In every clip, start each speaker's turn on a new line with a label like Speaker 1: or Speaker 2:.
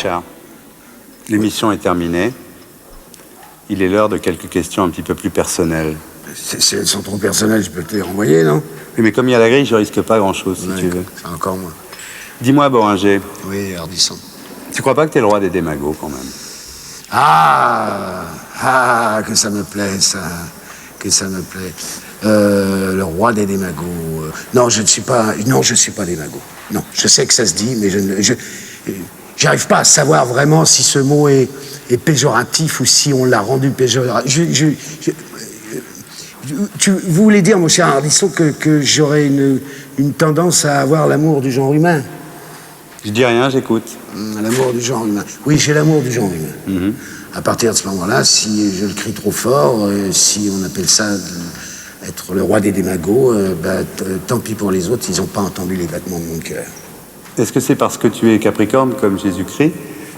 Speaker 1: Richard, l'émission est terminée. Il est l'heure de quelques questions un petit peu plus personnelles.
Speaker 2: Si elles sont trop personnelles, je peux te les renvoyer, non?
Speaker 1: Oui, mais comme il y a la grille, je risque pas grand-chose, si tu veux.
Speaker 2: C'est encore moins.
Speaker 1: Dis-moi, Boringer.
Speaker 2: Oui, Ardisson.
Speaker 1: Tu crois pas que t'es le roi des démagos, quand même?
Speaker 2: Que ça me plaît, ça. Que ça me plaît. Le roi des démagos. Non, je ne suis pas... Non, je ne suis pas démago. Non, je sais que ça se dit, mais j'arrive pas à savoir vraiment si ce mot est péjoratif ou si on l'a rendu péjoratif. Vous voulez dire, mon cher Ardisson, que j'aurais une tendance à avoir l'amour du genre humain?
Speaker 1: Je dis rien, j'écoute.
Speaker 2: L'amour du genre humain. Oui, j'ai l'amour du genre humain. À partir de ce moment-là, si je le crie trop fort, si on appelle ça être le roi des démagos, tant pis pour les autres, ils n'ont pas entendu les battements de mon cœur. Est-ce que c'est parce que tu es Capricorne comme Jésus-Christ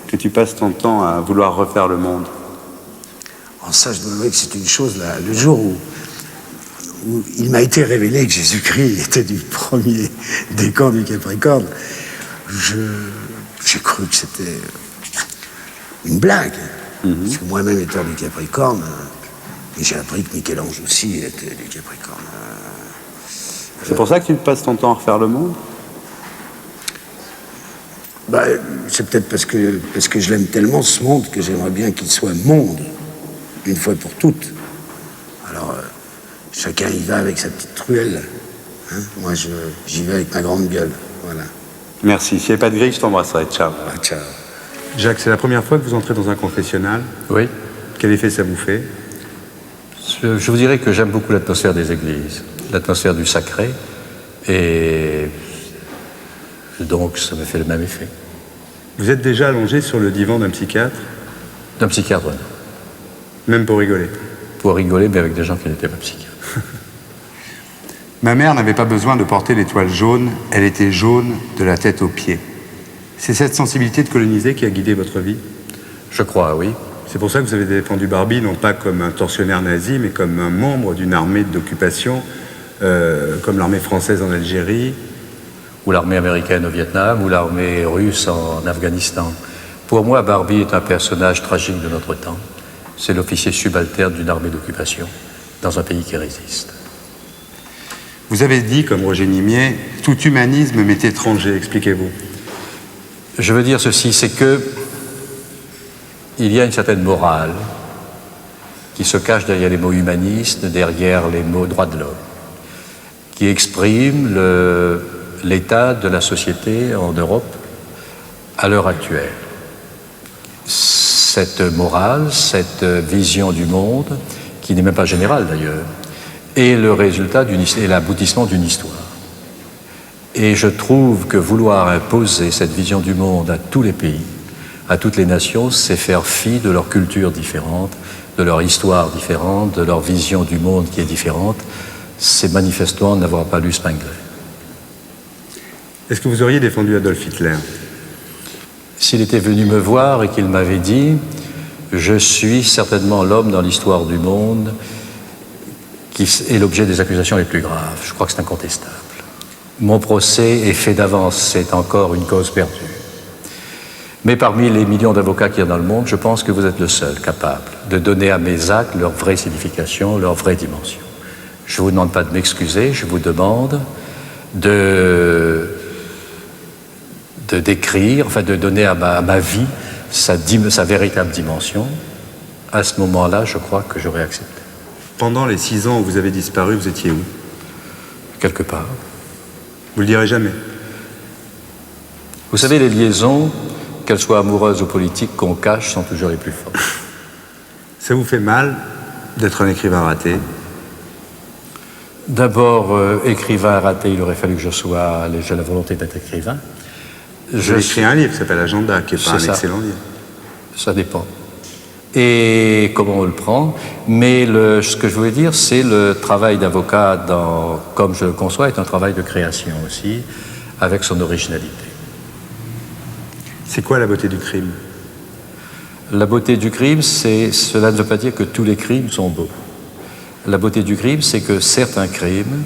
Speaker 2: que tu passes ton temps à vouloir refaire le monde? En ça, je dois avouer que c'est une chose, là, le jour où il m'a été révélé que Jésus-Christ était du premier décan du Capricorne, j'ai cru que c'était une blague. Parce que moi-même étant du Capricorne, et j'ai appris que Michel-Ange aussi était du Capricorne.
Speaker 1: C'est pour ça que tu passes ton temps à refaire le monde?
Speaker 2: C'est peut-être parce que je l'aime tellement, ce monde, que j'aimerais bien qu'il soit monde, une fois pour toutes. Alors, chacun y va avec sa petite truelle. Hein? Moi, j'y vais avec ma grande gueule. Voilà.
Speaker 1: Merci. S'il n'y avait pas de grille, je t'embrasserai. Ciao.
Speaker 2: Ciao.
Speaker 1: Jacques, c'est la première fois que vous entrez dans un confessionnal?
Speaker 3: Oui.
Speaker 1: Quel effet ça vous fait?
Speaker 3: Je vous dirais que j'aime beaucoup l'atmosphère des églises, l'atmosphère du sacré, et donc ça me fait le même effet.
Speaker 1: Vous êtes déjà allongé sur le divan d'un psychiatre?
Speaker 3: D'un psychiatre, non.
Speaker 1: Même pour rigoler?
Speaker 3: Pour rigoler, mais avec des gens qui n'étaient pas psychiatres.
Speaker 1: Ma mère n'avait pas besoin de porter l'étoile jaune, elle était jaune de la tête aux pieds. C'est cette sensibilité de coloniser qui a guidé votre vie?
Speaker 3: Je crois, oui.
Speaker 1: C'est pour ça que vous avez défendu Barbie, non pas comme un tortionnaire nazi, mais comme un membre d'une armée d'occupation, comme l'armée française en Algérie.
Speaker 3: Ou l'armée américaine au Vietnam, ou l'armée russe en Afghanistan. Pour moi, Barbie est un personnage tragique de notre temps. C'est l'officier subalterne d'une armée d'occupation dans un pays qui résiste.
Speaker 1: Vous avez dit, comme Roger Nimier, tout humanisme m'est étranger. Expliquez-vous.
Speaker 3: Je veux dire ceci, c'est que il y a une certaine morale qui se cache derrière les mots humanistes, derrière les mots droits de l'homme, qui exprime l'état de la société en Europe à l'heure actuelle. Cette morale, cette vision du monde, qui n'est même pas générale d'ailleurs, est le résultat et l'aboutissement d'une histoire. Et je trouve que vouloir imposer cette vision du monde à tous les pays, à toutes les nations, c'est faire fi de leur culture différente, de leur histoire différente, de leur vision du monde qui est différente. C'est manifestement n'avoir pas lu Spengler.
Speaker 1: Est-ce que vous auriez défendu Adolf Hitler?
Speaker 3: S'il était venu me voir et qu'il m'avait dit « Je suis certainement l'homme dans l'histoire du monde qui est l'objet des accusations les plus graves », je crois que c'est incontestable. Mon procès est fait d'avance, c'est encore une cause perdue. Mais parmi les millions d'avocats qu'il y a dans le monde, je pense que vous êtes le seul capable de donner à mes actes leur vraie signification, leur vraie dimension. Je ne vous demande pas de m'excuser, je vous demande de décrire, enfin de donner à ma vie sa véritable dimension. À ce moment-là, je crois que j'aurais accepté.
Speaker 1: Pendant les 6 ans où vous avez disparu, vous étiez où?
Speaker 3: Quelque part.
Speaker 1: Vous le direz jamais?
Speaker 3: Vous savez, les liaisons, qu'elles soient amoureuses ou politiques, qu'on cache, sont toujours les plus fortes.
Speaker 1: Ça vous fait mal d'être un écrivain raté?
Speaker 3: D'abord, écrivain raté, il aurait fallu que j'ai la volonté d'être écrivain.
Speaker 1: J'ai écrit un livre qui s'appelle Agenda, qui n'est pas un excellent livre.
Speaker 3: Ça dépend. Et comment on le prend. Mais ce que je voulais dire, c'est le travail d'avocat, comme je le conçois, est un travail de création aussi, avec son originalité.
Speaker 1: C'est quoi la beauté du crime?
Speaker 3: La beauté du crime, cela ne veut pas dire que tous les crimes sont beaux. La beauté du crime, c'est que certains crimes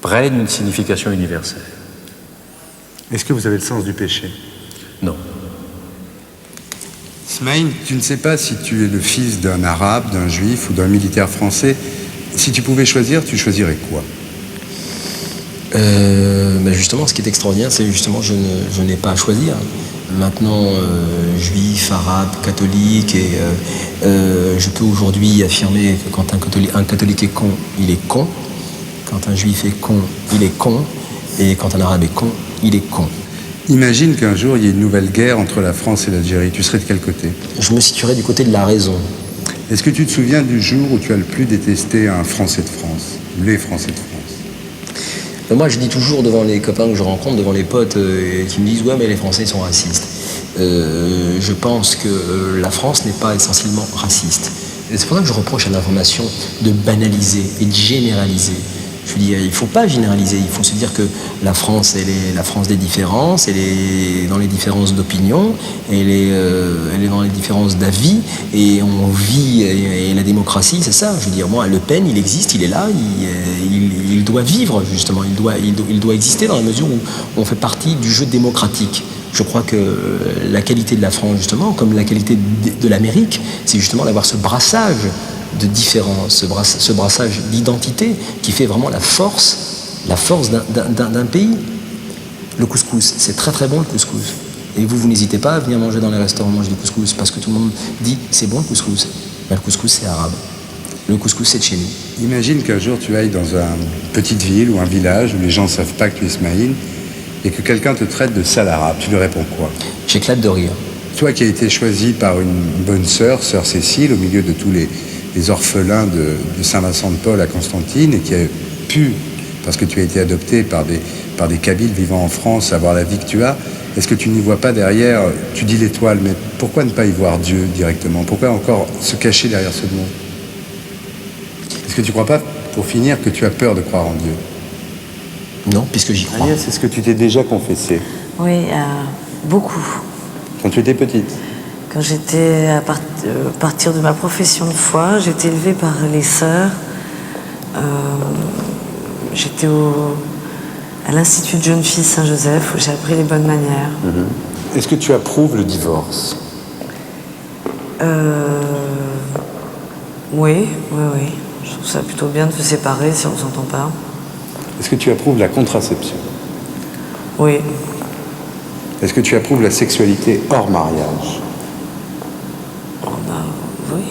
Speaker 3: prennent une signification universelle.
Speaker 1: Est-ce que vous avez le sens du péché?
Speaker 3: Non.
Speaker 1: Smaïn, tu ne sais pas si tu es le fils d'un arabe, d'un juif ou d'un militaire français. Si tu pouvais choisir, tu choisirais quoi?
Speaker 4: Mais justement, ce qui est extraordinaire, c'est justement je n'ai pas à choisir. Maintenant, juif, arabe, catholique, et je peux aujourd'hui affirmer que quand un catholique est con, il est con. Quand un juif est con, il est con. Et quand un arabe est con, il est con.
Speaker 1: Imagine qu'un jour, il y ait une nouvelle guerre entre la France et l'Algérie. Tu serais de quel côté?
Speaker 4: Je me situerais du côté de la raison.
Speaker 1: Est-ce que tu te souviens du jour où tu as le plus détesté un Français de France? Les Français de France?
Speaker 4: Moi, je dis toujours devant les copains que je rencontre, devant les potes qui me disent « Ouais, mais les Français sont racistes ». Je pense que la France n'est pas essentiellement raciste. Et c'est pour ça que je reproche à l'information de banaliser et de généraliser. Je veux dire, il ne faut pas généraliser, il faut se dire que la France, elle est la France des différences, elle est dans les différences d'opinion, elle est dans les différences d'avis, et on vit, et la démocratie, c'est ça. Je veux dire, moi, Le Pen, il existe, il est là, il doit vivre, justement, il doit exister dans la mesure où on fait partie du jeu démocratique. Je crois que la qualité de la France, justement, comme la qualité de l'Amérique, c'est justement d'avoir ce brassage de différence, ce brassage d'identité qui fait vraiment la force d'un pays. Le couscous, c'est très très bon le couscous. Et vous n'hésitez pas à venir manger dans les restaurants, manger du couscous, parce que tout le monde dit c'est bon le couscous. Mais le couscous c'est arabe. Le couscous c'est de chez nous.
Speaker 1: Imagine qu'un jour tu ailles dans une petite ville ou un village où les gens ne savent pas que tu es Smaïn et que quelqu'un te traite de sale arabe. Tu lui réponds quoi?
Speaker 4: J'éclate de rire.
Speaker 1: Toi qui as été choisi par une bonne sœur Cécile, au milieu de tous les orphelins de Saint-Vincent-de-Paul à Constantine, et qui a pu, parce que tu as été adopté par des Kabyles vivant en France, avoir la vie que tu as, est-ce que tu n'y vois pas derrière, tu dis l'étoile, mais pourquoi ne pas y voir Dieu directement? Pourquoi encore se cacher derrière ce mot? Est-ce que tu ne crois pas, pour finir, que tu as peur de croire en Dieu?
Speaker 4: Non, puisque j'y crois.
Speaker 1: Agnès, est-ce que tu t'es déjà confessé?
Speaker 5: Oui, beaucoup.
Speaker 1: Quand tu étais petite?
Speaker 5: Quand j'étais à partir de ma profession de foi, j'étais élevée par les sœurs. J'étais à l'Institut de jeunes filles Saint-Joseph où j'ai appris les bonnes manières.
Speaker 1: Est-ce que tu approuves le divorce?
Speaker 5: Oui. Je trouve ça plutôt bien de se séparer si on ne s'entend pas.
Speaker 1: Est-ce que tu approuves la contraception?
Speaker 5: Oui.
Speaker 1: Est-ce que tu approuves la sexualité hors mariage?
Speaker 5: Oui.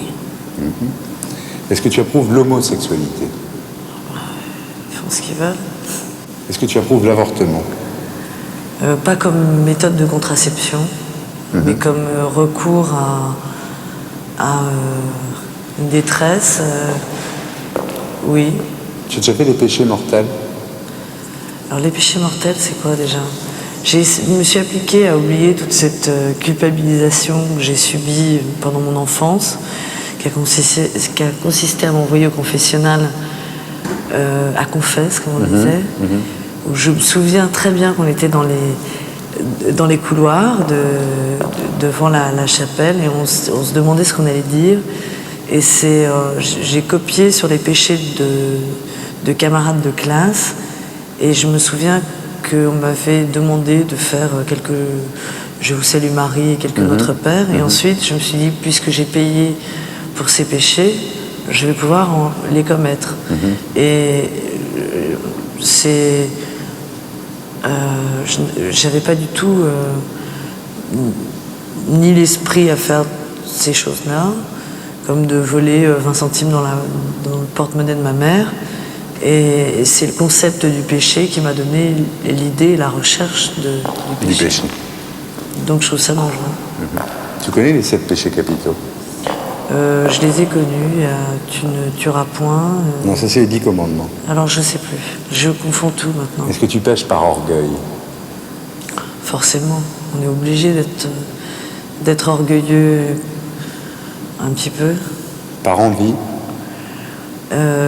Speaker 1: Est-ce que tu approuves l'homosexualité?
Speaker 5: Ils font ce qu'ils veulent.
Speaker 1: Est-ce que tu approuves l'avortement?
Speaker 5: Pas comme méthode de contraception, mais comme recours à une détresse. Oui.
Speaker 1: Tu as déjà fait les péchés mortels?
Speaker 5: Alors les péchés mortels, c'est quoi déjà? Je me suis appliquée à oublier toute cette culpabilisation que j'ai subie pendant mon enfance, qui a consisté à m'envoyer au confessionnal, à confesse, comme on disait. Où je me souviens très bien qu'on était dans les couloirs devant la chapelle et on se demandait ce qu'on allait dire. Et j'ai copié sur les péchés de camarades de classe et je me souviens qu'on m'avait demandé de faire quelques Je vous salue Marie et quelques Notre Père. Et ensuite, je me suis dit, puisque j'ai payé pour ces péchés, je vais pouvoir les commettre. Et j'avais pas du tout ni l'esprit à faire ces choses-là, comme de voler 20 centimes dans le porte-monnaie de ma mère. Et c'est le concept du péché qui m'a donné l'idée et la recherche du péché. Donc je trouve ça dangereux.
Speaker 1: Tu connais les 7 péchés capitaux?
Speaker 5: Je les ai connus. Tu ne tueras point.
Speaker 1: Non, ça c'est les 10 commandements.
Speaker 5: Alors je sais plus. Je confonds tout maintenant.
Speaker 1: Est-ce que tu pêches par orgueil?
Speaker 5: Forcément. On est obligé d'être orgueilleux un petit peu.
Speaker 1: Par envie?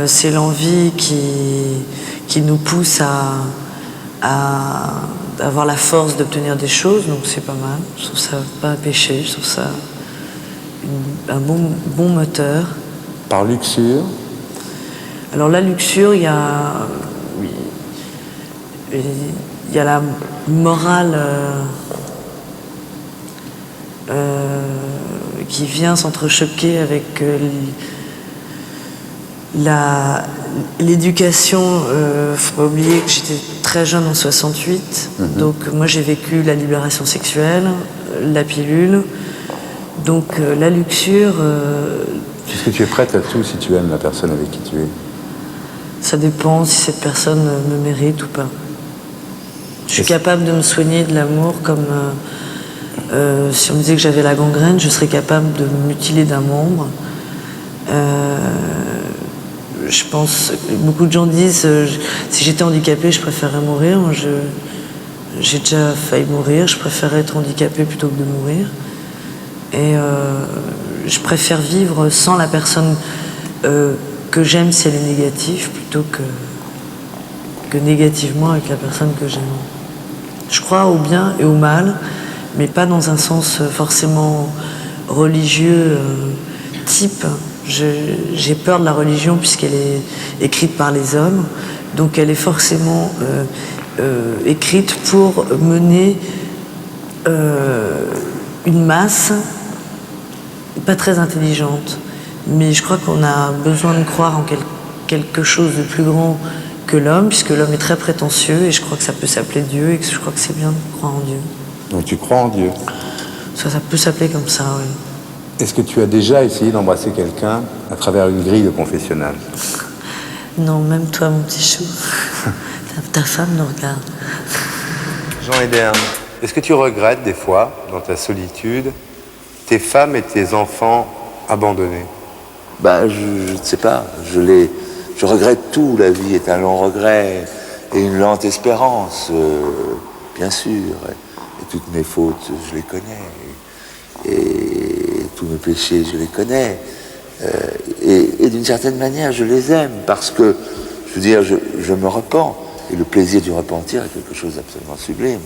Speaker 5: C'est l'envie qui nous pousse à avoir la force d'obtenir des choses, donc c'est pas mal. Je trouve ça pas un péché, je trouve ça un bon moteur.
Speaker 1: Par luxure?
Speaker 5: Alors la luxure, il y a la morale qui vient s'entrechoquer avec l'éducation. Faut pas oublier que j'étais très jeune en 68, donc moi j'ai vécu la libération sexuelle, la pilule, donc la luxure.
Speaker 1: Est-ce que tu es prête à tout si tu aimes la personne avec qui tu es?
Speaker 5: Ça dépend si cette personne me mérite ou pas. Je suis capable de me soigner de l'amour comme si on me disait que j'avais la gangrène, je serais capable de me mutiler d'un membre. Je pense, beaucoup de gens disent si j'étais handicapée, je préférerais mourir. Moi, j'ai déjà failli mourir, je préférerais être handicapée plutôt que de mourir. Et je préfère vivre sans la personne que j'aime si elle est négative plutôt que négativement avec la personne que j'aime. Je crois au bien et au mal, mais pas dans un sens forcément religieux type. J'ai peur de la religion puisqu'elle est écrite par les hommes, donc elle est forcément écrite pour mener une masse pas très intelligente. Mais je crois qu'on a besoin de croire en quelque chose de plus grand que l'homme, puisque l'homme est très prétentieux, et je crois que ça peut s'appeler Dieu, et que je crois que c'est bien de croire en Dieu.
Speaker 1: Donc tu crois en Dieu?
Speaker 5: Ça peut s'appeler comme ça, oui.
Speaker 1: Est-ce que tu as déjà essayé d'embrasser quelqu'un à travers une grille de confessionnal?
Speaker 5: Non, même toi, mon petit chou. Ta femme nous regarde.
Speaker 1: Jean Edern, est-ce que tu regrettes des fois, dans ta solitude, tes femmes et tes enfants abandonnés?
Speaker 6: Je ne sais pas, je regrette tout, la vie est un long regret et une lente espérance, bien sûr, et toutes mes fautes, je les connais, et tous mes péchés, je les connais, et d'une certaine manière, je les aime, parce que, je veux dire, je me repens, et le plaisir du repentir est quelque chose d'absolument sublime.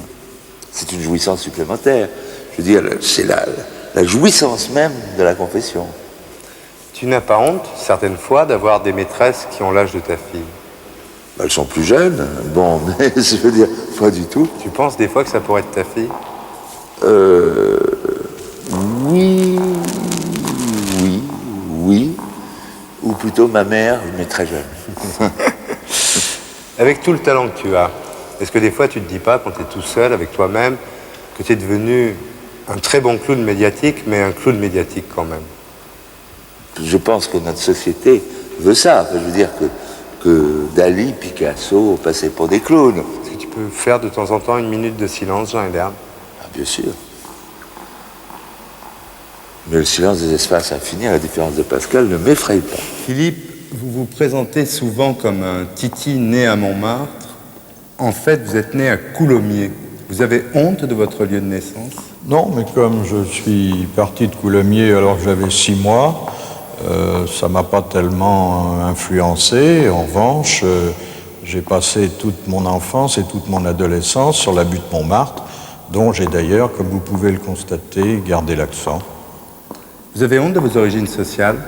Speaker 6: C'est une jouissance supplémentaire, je veux dire, c'est la jouissance même de la confession.
Speaker 1: Tu n'as pas honte, certaines fois, d'avoir des maîtresses qui ont l'âge de ta fille?
Speaker 6: Elles sont plus jeunes, bon, mais je veux dire, pas du tout.
Speaker 1: Tu penses des fois que ça pourrait être ta fille? Oui, ou plutôt ma mère, mais très jeune. Avec tout le talent que tu as, est-ce que des fois tu te dis pas, quand tu es tout seul avec toi-même, que tu es devenu un très bon clown médiatique, mais un clown médiatique quand même? Je pense que notre société veut ça. Je veux dire que Dali, Picasso passaient pour des clowns. Est-ce que tu peux faire de temps en temps une minute de silence, Jean Edern? Bien sûr. Mais le silence des espaces infinis, à la différence de Pascal, ne m'effraie pas. Philippe, vous vous présentez souvent comme un titi né à Montmartre. En fait, vous êtes né à Coulommiers. Vous avez honte de votre lieu de naissance?
Speaker 7: Non, mais comme je suis parti de Coulommiers alors que j'avais 6 mois, ça m'a pas tellement influencé. En revanche, j'ai passé toute mon enfance et toute mon adolescence sur la butte Montmartre, dont j'ai d'ailleurs, comme vous pouvez le constater, gardé l'accent.
Speaker 1: Vous avez honte de vos origines sociales?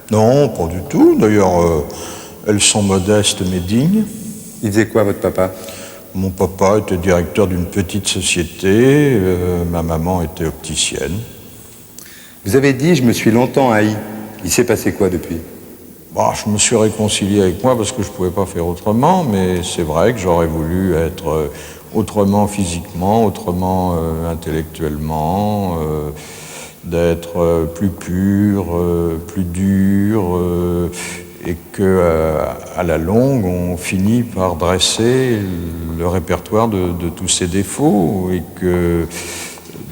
Speaker 7: Non, pas du tout. D'ailleurs, elles sont modestes mais dignes.
Speaker 1: Il faisait quoi, votre papa?
Speaker 7: Mon papa était directeur d'une petite société, ma maman était opticienne.
Speaker 1: Vous avez dit « je me suis longtemps haï ». Il s'est passé quoi depuis?
Speaker 7: Je me suis réconcilié avec moi parce que je ne pouvais pas faire autrement, mais c'est vrai que j'aurais voulu être autrement physiquement, autrement intellectuellement, d'être plus pur, plus dur, et qu'à la longue, on finit par dresser le répertoire de tous ces défauts, et que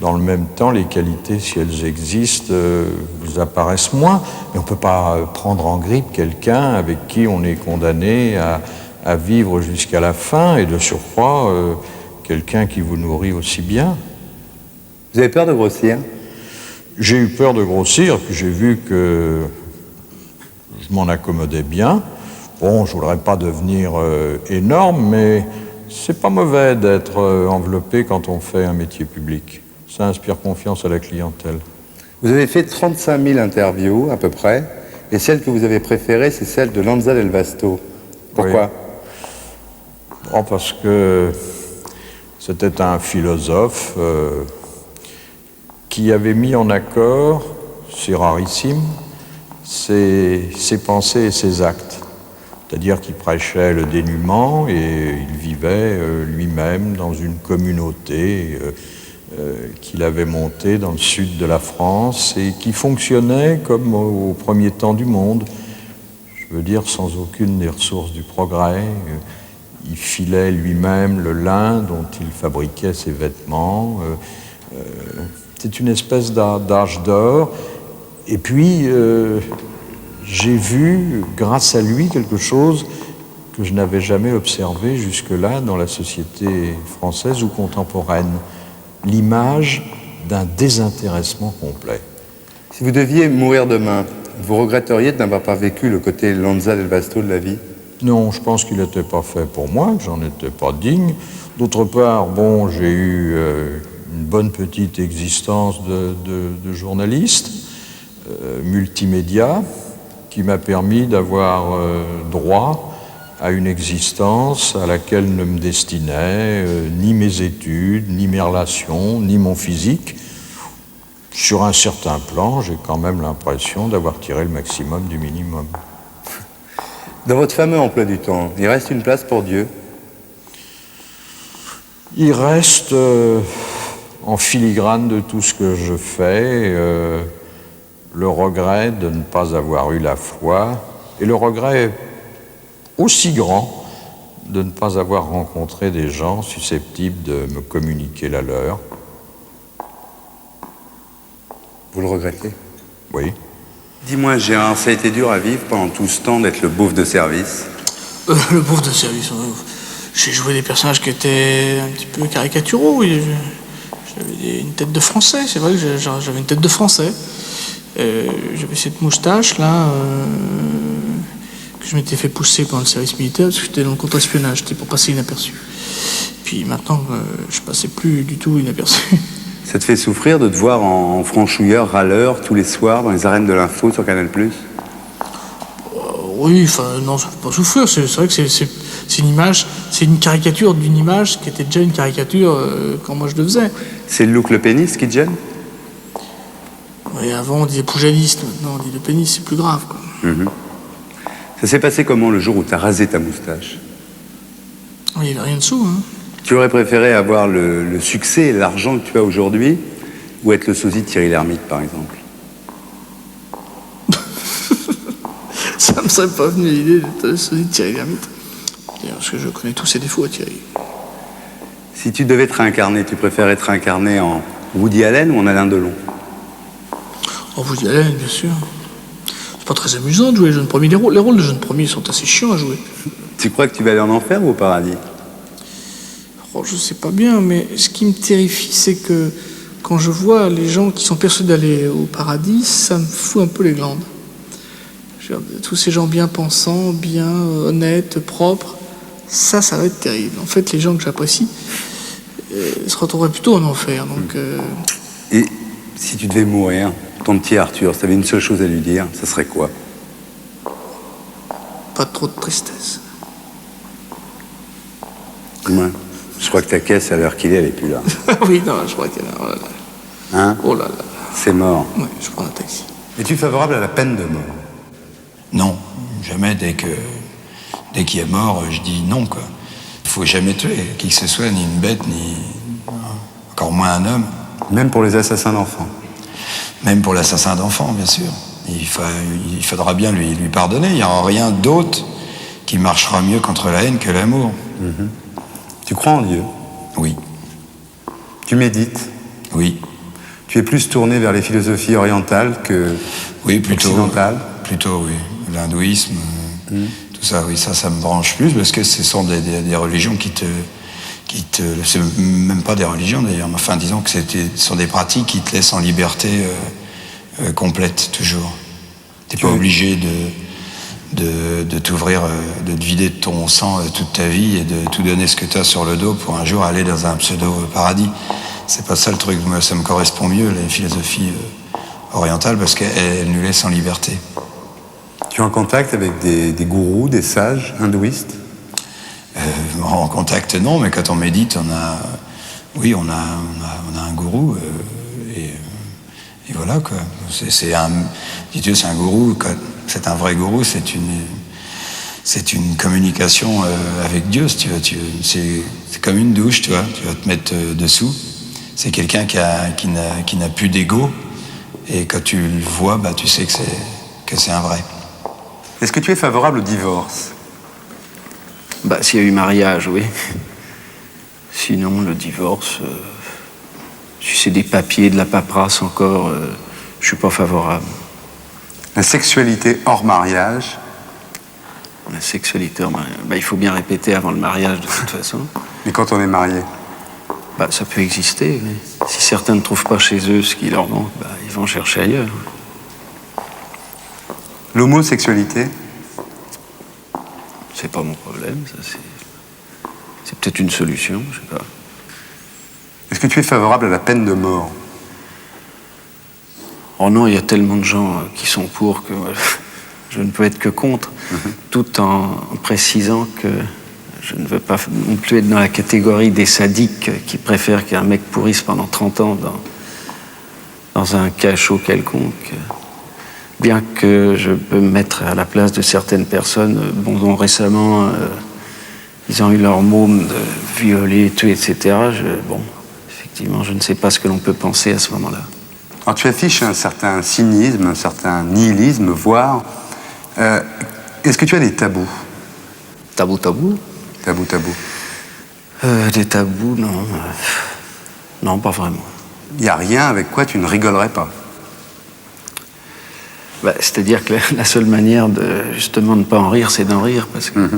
Speaker 7: dans le même temps, les qualités, si elles existent, vous apparaissent moins. Mais on ne peut pas prendre en grippe quelqu'un avec qui on est condamné à vivre jusqu'à la fin, et de surcroît, quelqu'un qui vous nourrit aussi bien.
Speaker 1: Vous avez peur de grossir?
Speaker 7: J'ai eu peur de grossir, puis j'ai vu que je m'en accommodais bien. Bon, je ne voudrais pas devenir énorme, mais c'est pas mauvais d'être enveloppé quand on fait un métier public. Ça inspire confiance à la clientèle.
Speaker 1: Vous avez fait 35 000 interviews, à peu près, et celle que vous avez préférée, c'est celle de Lanza del Vasto. Pourquoi?
Speaker 7: Oui. Parce que c'était un philosophe qui avait mis en accord c'est rarissime, c'est ses pensées et ses actes. C'est-à-dire qu'il prêchait le dénuement et il vivait lui-même dans une communauté qu'il avait montée dans le sud de la France et qui fonctionnait comme au premier temps du monde. Je veux dire, sans aucune des ressources du progrès. Il filait lui-même le lin dont il fabriquait ses vêtements. C'est une espèce d'âge d'or. Et puis, j'ai vu, grâce à lui, quelque chose que je n'avais jamais observé jusque-là dans la société française ou contemporaine. L'image d'un désintéressement complet.
Speaker 1: Si vous deviez mourir demain, vous regretteriez de n'avoir pas vécu le côté Lanza del Vasto de la vie?
Speaker 7: Non, je pense qu'il n'était pas fait pour moi, que j'en étais pas digne. D'autre part, bon, j'ai eu une bonne petite existence de journaliste, multimédia, qui m'a permis d'avoir droit à une existence à laquelle ne me destinaient ni mes études, ni mes relations, ni mon physique. Sur un certain plan, j'ai quand même l'impression d'avoir tiré le maximum du minimum.
Speaker 1: Dans votre fameux emploi du temps, il reste une place pour Dieu?
Speaker 7: Il reste, en filigrane de tout ce que je fais, le regret de ne pas avoir eu la foi, et le regret aussi grand de ne pas avoir rencontré des gens susceptibles de me communiquer la leur.
Speaker 1: Vous le regrettez?
Speaker 7: Oui.
Speaker 1: Dis-moi, Gérard, ça a été dur à vivre pendant tout ce temps d'être le beauf de service?
Speaker 8: Le beauf de service, j'ai joué des personnages qui étaient un petit peu caricaturaux. J'avais une tête de français, c'est vrai que j'avais une tête de français. J'avais cette moustache-là, que je m'étais fait pousser pendant le service militaire, parce que j'étais dans le contre-espionnage, c'était pour passer inaperçu. Puis maintenant, je passais plus du tout inaperçu.
Speaker 1: Ça te fait souffrir de te voir en franchouilleur, râleur, tous les soirs dans les arènes de l'info sur Canal+?
Speaker 8: Oui, enfin, non, ça ne fait pas souffrir. C'est vrai que c'est une image, c'est une caricature d'une image qui était déjà une caricature quand moi je le faisais.
Speaker 1: C'est le look le pénis qui te gêne?
Speaker 8: Oui, avant on disait poujaliste, maintenant on dit le pénis, c'est plus grave, quoi.
Speaker 1: Ça s'est passé comment le jour où tu as rasé ta moustache?
Speaker 8: Oui, il n'y avait rien dessous, hein.
Speaker 1: Tu aurais préféré avoir le succès et l'argent que tu as aujourd'hui ou être le sosie de Thierry Lhermitte, par exemple?
Speaker 8: Ça me serait pas venu l'idée d'être le sosie de Thierry Lhermitte. Parce que je connais tous ses défauts à Thierry.
Speaker 1: Si tu devais te réincarner, tu préférais te réincarner en Woody Allen ou en Alain Delon?
Speaker 8: Oh, Woody Allen, bien sûr. C'est pas très amusant de jouer les jeunes premiers. Les rôles de jeunes premiers sont assez chiants à jouer.
Speaker 1: Tu crois que tu vas aller en enfer ou au paradis?
Speaker 8: Oh, je sais pas bien, mais ce qui me terrifie, c'est que quand je vois les gens qui sont persuadés d'aller au paradis, ça me fout un peu les glandes. Tous ces gens bien pensants, bien honnêtes, propres, ça va être terrible. En fait, les gens que j'apprécie se retrouveraient plutôt en enfer. Donc,
Speaker 1: Et si tu devais mourir, ton petit Arthur, si tu avais une seule chose à lui dire, ça serait quoi?
Speaker 8: Pas trop de tristesse.
Speaker 1: Ouais. Je crois que ta caisse, à l'heure qu'il est, elle est plus là.
Speaker 8: Oui, non, je crois qu'elle a... Oh là là.
Speaker 1: Hein?
Speaker 8: Oh là là.
Speaker 1: C'est mort.
Speaker 8: Oui, je prends un taxi.
Speaker 1: Es-tu favorable à la peine de mort?
Speaker 9: Non, jamais. Dès qu'il est mort, je dis non, quoi. Il faut jamais tuer qui que ce soit, ni une bête, ni encore moins un homme.
Speaker 1: Même pour les assassins d'enfants?
Speaker 9: Même pour l'assassin d'enfants, bien sûr. Il faudra bien lui pardonner. Il n'y aura rien d'autre qui marchera mieux contre la haine que l'amour.
Speaker 1: Tu crois en Dieu?
Speaker 9: Oui.
Speaker 1: Tu médites?
Speaker 9: Oui.
Speaker 1: Tu es plus tourné vers les philosophies orientales que occidentales?
Speaker 9: Plutôt, oui. L'hindouisme, tout ça, oui, ça me branche plus parce que ce sont des religions qui te c'est même pas des religions d'ailleurs, mais enfin disons que ce sont des pratiques qui te laissent en liberté complète toujours. T'es pas obligé de t'ouvrir, de te vider de ton sang toute ta vie et de tout donner ce que tu as sur le dos pour un jour aller dans un pseudo-paradis. C'est pas ça le truc. Moi, ça me correspond mieux, les philosophies orientales, parce qu'elles nous laissent en liberté.
Speaker 1: Tu es en contact avec des gourous, des sages hindouistes?
Speaker 9: En contact, non, mais quand on médite, on a un gourou, Et voilà, quoi. Dieu, c'est un gourou, quoi. C'est un vrai gourou, c'est une communication avec Dieu, si tu veux. C'est comme une douche, tu vois. Tu vas te mettre dessous. C'est quelqu'un qui n'a plus d'ego. Et quand tu le vois, bah, tu sais que c'est un vrai.
Speaker 1: Est-ce que tu es favorable au divorce?
Speaker 10: Bah, s'il y a eu mariage, oui. Sinon, le divorce, si c'est des papiers, de la paperasse encore, je suis pas favorable.
Speaker 1: La sexualité hors mariage?
Speaker 10: La sexualité, bah, il faut bien répéter avant le mariage de toute façon.
Speaker 1: Mais quand on est marié?
Speaker 10: Bah, ça peut exister, mais si certains ne trouvent pas chez eux ce qui leur manque, bah, ils vont chercher ailleurs.
Speaker 1: L'homosexualité?
Speaker 10: C'est pas mon problème, ça c'est peut-être une solution, je sais pas.
Speaker 1: Est-ce que tu es favorable à la peine de mort?
Speaker 10: Oh non, il y a tellement de gens qui sont pour que je ne peux être que contre, tout en précisant que je ne veux pas non plus être dans la catégorie des sadiques qui préfèrent qu'un mec pourrisse pendant 30 ans dans un cachot quelconque. Bien que je peux me mettre à la place de certaines personnes, dont récemment, ils ont eu leur môme de violer, tuer, etc. Effectivement, je ne sais pas ce que l'on peut penser à ce moment-là.
Speaker 1: Alors tu affiches un certain cynisme, un certain nihilisme, voire... est-ce que tu as des tabous?
Speaker 10: Tabou?
Speaker 1: Tabou.
Speaker 10: Des tabous, non. Non, pas vraiment.
Speaker 1: Il n'y a rien avec quoi tu ne rigolerais pas?
Speaker 10: Bah, c'est-à-dire que la seule manière justement de ne pas en rire, c'est d'en rire, parce que...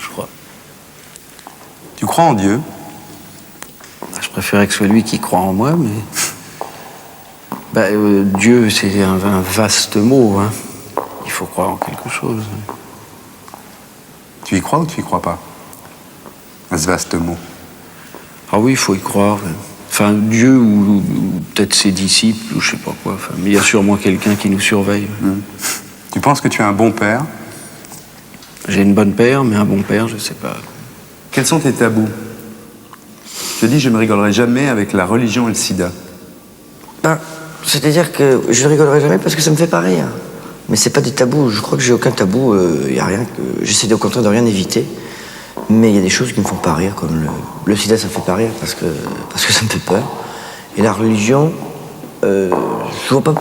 Speaker 10: je crois.
Speaker 1: Tu crois en Dieu?
Speaker 10: Je préférais que ce soit lui qui croit en moi, mais... Bah, Dieu, c'est un vaste mot, hein. Il faut croire en quelque chose.
Speaker 1: Tu y crois ou tu y crois pas? À ce vaste mot.
Speaker 10: Ah oui, il faut y croire. Enfin, Dieu ou peut-être ses disciples, ou je sais pas quoi. Enfin, mais il y a sûrement quelqu'un qui nous surveille.
Speaker 1: Tu penses que tu es un bon père?
Speaker 10: J'ai une bonne père, mais un bon père, je sais pas.
Speaker 1: Quels sont tes tabous? Je te dis, je ne rigolerai jamais avec la religion et le sida.
Speaker 11: Ben, c'est-à-dire que je rigolerai jamais parce que ça me fait pas rire. Mais c'est pas des tabous. Je crois que j'ai aucun tabou. Y a rien que... J'essaie au contraire de rien éviter. Mais il y a des choses qui me font pas rire, comme le sida, ça me fait pas rire parce que ça me fait peur. Et la religion, je vois pas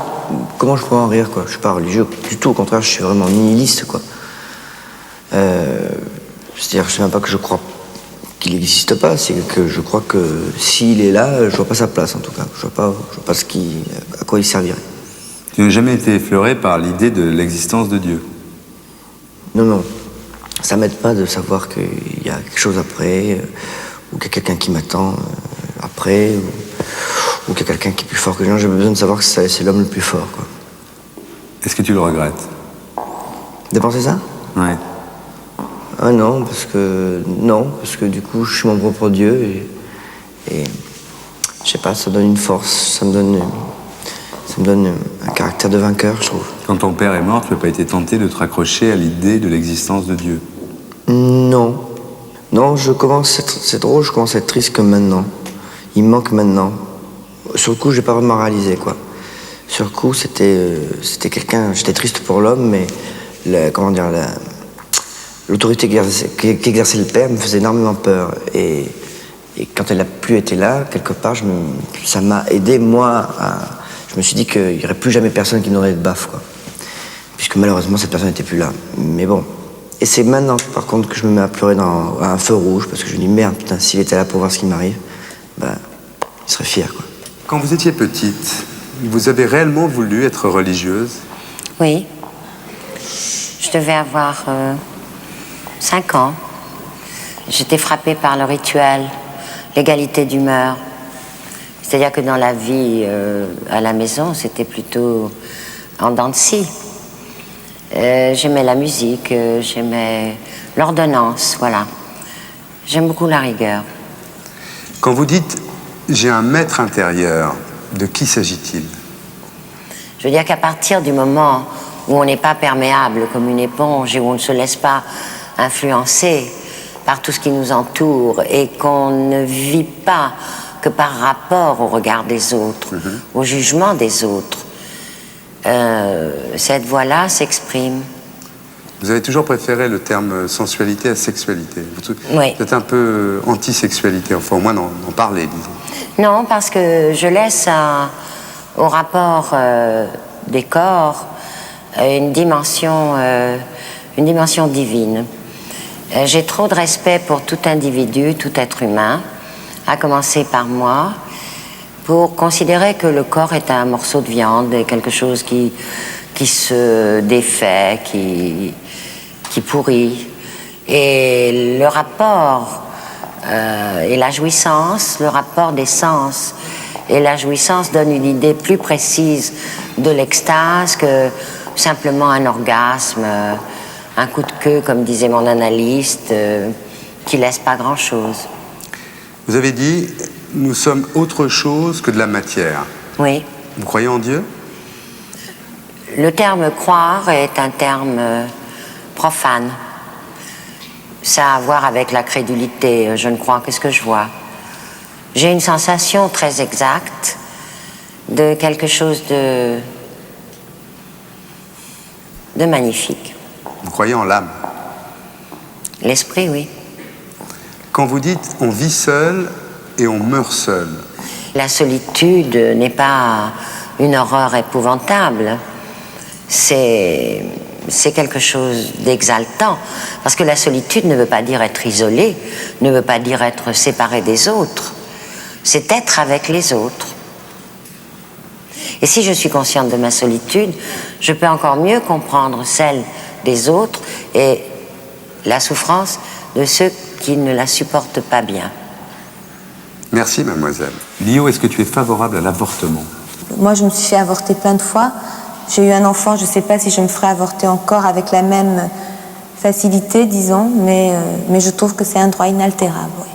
Speaker 11: comment je pourrais en rire, quoi. Je suis pas religieux du tout, au contraire, je suis vraiment nihiliste, quoi. C'est-à-dire, je sais même pas que je crois qu'il n'existe pas, c'est que je crois que s'il est là, je vois pas sa place, en tout cas. Je vois pas à quoi il servirait.
Speaker 1: Tu n'as jamais été effleuré par l'idée de l'existence de Dieu?
Speaker 11: Non. Ça m'aide pas de savoir qu'il y a quelque chose après, ou qu'il y a quelqu'un qui m'attend après, ou qu'il y a quelqu'un qui est plus fort que les gens. J'ai besoin de savoir que c'est l'homme le plus fort, quoi.
Speaker 1: Est-ce que tu le regrettes?
Speaker 11: De penser ça?
Speaker 1: Ouais.
Speaker 11: Ah non, parce que du coup, je suis mon propre Dieu et je sais pas, ça donne une force, ça me donne un caractère de vainqueur, je trouve.
Speaker 1: Quand ton père est mort, tu n'as pas été tenté de te raccrocher à l'idée de l'existence de Dieu?
Speaker 11: Non, c'est drôle, je commence à être triste comme maintenant. Il me manque maintenant. Sur le coup, j'ai pas vraiment réalisé, quoi. Sur le coup, c'était quelqu'un, j'étais triste pour l'homme, mais l'autorité qu'exerçait le père me faisait énormément peur. Et quand elle n'a plus été là, quelque part, ça m'a aidé, moi, je me suis dit qu'il n'y aurait plus jamais personne qui n'aurait de baffe, quoi. Puisque malheureusement, cette personne n'était plus là. Mais bon. Et c'est maintenant, par contre, que je me mets à pleurer à un feu rouge, parce que je me dis, merde, putain, s'il était là pour voir ce qui m'arrive, il serait fier, quoi.
Speaker 1: Quand vous étiez petite, vous avez réellement voulu être religieuse?
Speaker 12: Oui. Je devais avoir 5 ans. J'étais frappée par le rituel, l'égalité d'humeur. C'est-à-dire que dans la vie à la maison, c'était plutôt en dents de scie. J'aimais la musique, j'aimais l'ordonnance, voilà. J'aime beaucoup la rigueur.
Speaker 1: Quand vous dites « j'ai un maître intérieur », de qui s'agit-il?
Speaker 12: Je veux dire qu'à partir du moment où on n'est pas perméable comme une éponge et où on ne se laisse pas influencer par tout ce qui nous entoure et qu'on ne vit pas que par rapport au regard des autres, au jugement des autres. Cette voix-là s'exprime.
Speaker 1: Vous avez toujours préféré le terme sensualité à sexualité.
Speaker 12: Oui.
Speaker 1: Vous êtes un peu anti-sexualité, enfin au moins d'en parler, disons.
Speaker 12: Non, parce que je laisse au rapport des corps une dimension divine. J'ai trop de respect pour tout individu, tout être humain, à commencer par moi, pour considérer que le corps est un morceau de viande, et quelque chose qui se défait, qui pourrit. Et le rapport et la jouissance, le rapport des sens et la jouissance donne une idée plus précise de l'extase que simplement un orgasme, un coup de queue, comme disait mon analyste, qui laisse pas grand-chose.
Speaker 1: Vous avez dit, nous sommes autre chose que de la matière.
Speaker 12: Oui.
Speaker 1: Vous croyez en Dieu?
Speaker 12: Le terme croire est un terme profane. Ça a à voir avec la crédulité. Je ne crois que ce que je vois. J'ai une sensation très exacte de quelque chose de magnifique.
Speaker 1: Vous croyez en l'âme?
Speaker 12: L'esprit, oui.
Speaker 1: Quand vous dites on vit seul et on meurt seul.
Speaker 12: La solitude n'est pas une horreur épouvantable. C'est quelque chose d'exaltant. Parce que la solitude ne veut pas dire être isolé, ne veut pas dire être séparé des autres. C'est être avec les autres. Et si je suis consciente de ma solitude, je peux encore mieux comprendre celle des autres et la souffrance de ceux qui ne la supportent pas bien.
Speaker 1: Merci, mademoiselle. Lio, est-ce que tu es favorable à l'avortement?
Speaker 13: Moi, je me suis fait avorter plein de fois. J'ai eu un enfant, je ne sais pas si je me ferai avorter encore avec la même facilité, disons, mais je trouve que c'est un droit inaltérable. Oui.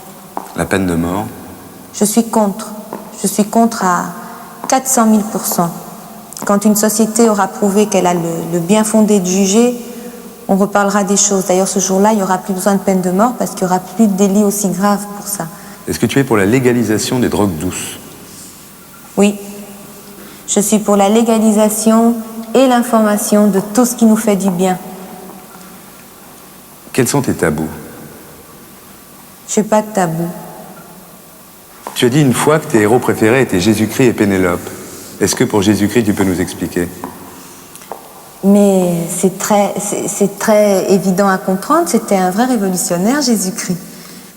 Speaker 1: La peine de mort?
Speaker 13: Je suis contre. Je suis contre à 400 000%. Quand une société aura prouvé qu'elle a le bien fondé de juger, on reparlera des choses. D'ailleurs, ce jour-là, il n'y aura plus besoin de peine de mort parce qu'il n'y aura plus de délit aussi grave pour ça.
Speaker 1: Est-ce que tu es pour la légalisation des drogues douces?
Speaker 13: Oui. Je suis pour la légalisation et l'information de tout ce qui nous fait du bien.
Speaker 1: Quels sont tes tabous?
Speaker 13: Je n'ai pas de tabou.
Speaker 1: Tu as dit une fois que tes héros préférés étaient Jésus-Christ et Pénélope. Est-ce que pour Jésus-Christ, tu peux nous expliquer?
Speaker 13: Mais c'est très évident à comprendre, c'était un vrai révolutionnaire, Jésus-Christ.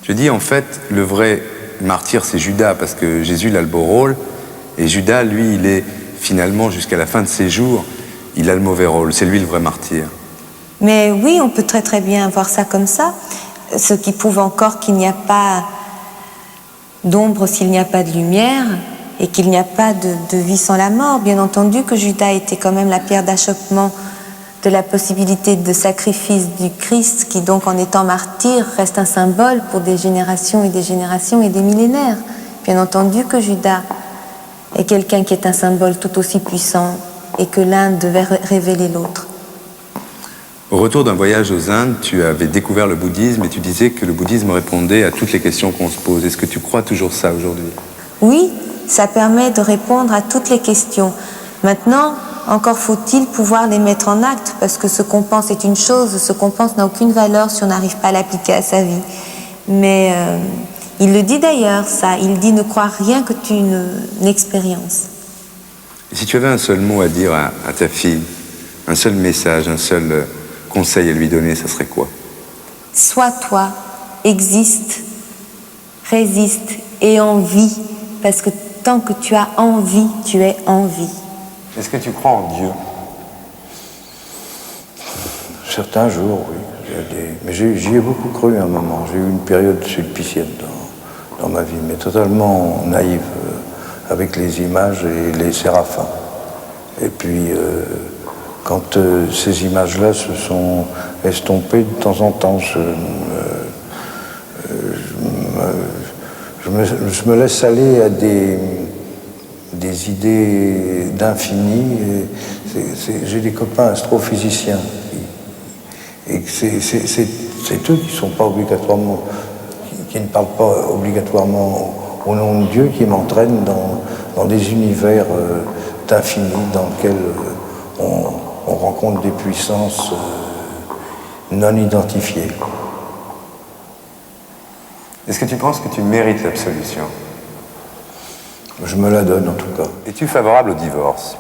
Speaker 1: Tu dis en fait, le vrai martyr, c'est Judas, parce que Jésus il a le beau rôle, et Judas, lui, il est finalement, jusqu'à la fin de ses jours, il a le mauvais rôle, c'est lui le vrai martyr.
Speaker 13: Mais oui, on peut très très bien voir ça comme ça, ce qui prouve encore qu'il n'y a pas d'ombre s'il n'y a pas de lumière, et qu'il n'y a pas de vie sans la mort. Bien entendu que Judas était quand même la pierre d'achoppement de la possibilité de sacrifice du Christ, qui donc en étant martyr reste un symbole pour des générations et des millénaires. Bien entendu que Judas est quelqu'un qui est un symbole tout aussi puissant et que l'un devait révéler l'autre.
Speaker 1: Au retour d'un voyage aux Indes, tu avais découvert le bouddhisme et tu disais que le bouddhisme répondait à toutes les questions qu'on se pose. Est-ce que tu crois toujours ça aujourd'hui?
Speaker 13: Oui, ça permet de répondre à toutes les questions. Maintenant, encore faut-il pouvoir les mettre en acte, parce que ce qu'on pense est une chose, ce qu'on pense n'a aucune valeur si on n'arrive pas à l'appliquer à sa vie. Mais il le dit d'ailleurs, ça. Il dit ne crois rien que tu n'expériences.
Speaker 1: Et si tu avais un seul mot à dire à ta fille, un seul message, un seul conseil à lui donner, ça serait quoi?
Speaker 13: Sois toi, existe, résiste et en vie, parce que tant que tu as envie, tu es en vie.
Speaker 1: Est-ce que tu crois en Dieu?
Speaker 7: Certains jours, oui. Mais j'y ai beaucoup cru à un moment. J'ai eu une période sulpicienne dans ma vie, mais totalement naïve, avec les images et les séraphins. Et puis, quand ces images-là se sont estompées de temps en temps, je me laisse aller à des idées d'infini. J'ai des copains astrophysiciens et c'est eux qui sont pas obligatoirement, qui ne parlent pas obligatoirement
Speaker 14: au nom de Dieu qui m'entraîne dans des univers d'infini dans lesquels on rencontre des puissances non identifiées.
Speaker 15: Est-ce que tu penses que tu mérites l'absolution?
Speaker 14: Je me la donne en tout cas.
Speaker 15: Es-tu favorable au divorce?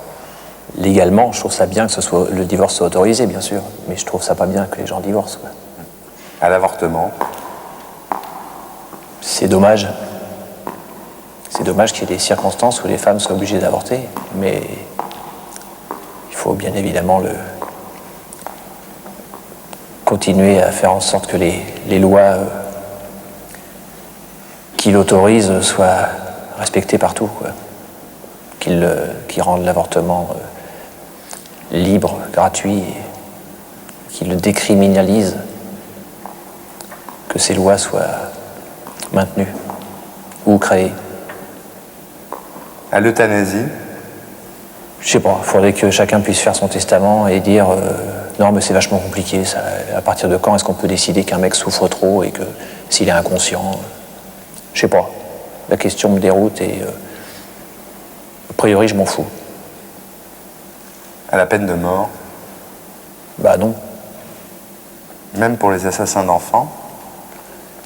Speaker 16: Légalement, je trouve ça bien que le divorce soit autorisé, bien sûr, mais je trouve ça pas bien que les gens divorcent, quoi.
Speaker 15: À l'avortement?
Speaker 16: C'est dommage. C'est dommage qu'il y ait des circonstances où les femmes soient obligées d'avorter, mais il faut bien évidemment continuer à faire en sorte que les lois qui l'autorisent soient respectées partout, quoi. Qu'ils rendent l'avortement libre, gratuit, qu'ils le décriminalisent, que ces lois soient maintenues ou créées.
Speaker 15: À l'euthanasie?
Speaker 16: Je sais pas, il faudrait que chacun puisse faire son testament et dire non mais c'est vachement compliqué, ça, à partir de quand est-ce qu'on peut décider qu'un mec souffre trop et que s'il est inconscient, je sais pas, la question me déroute et a priori je m'en fous.
Speaker 15: À la peine de mort?
Speaker 16: Bah non.
Speaker 15: Même pour les assassins d'enfants?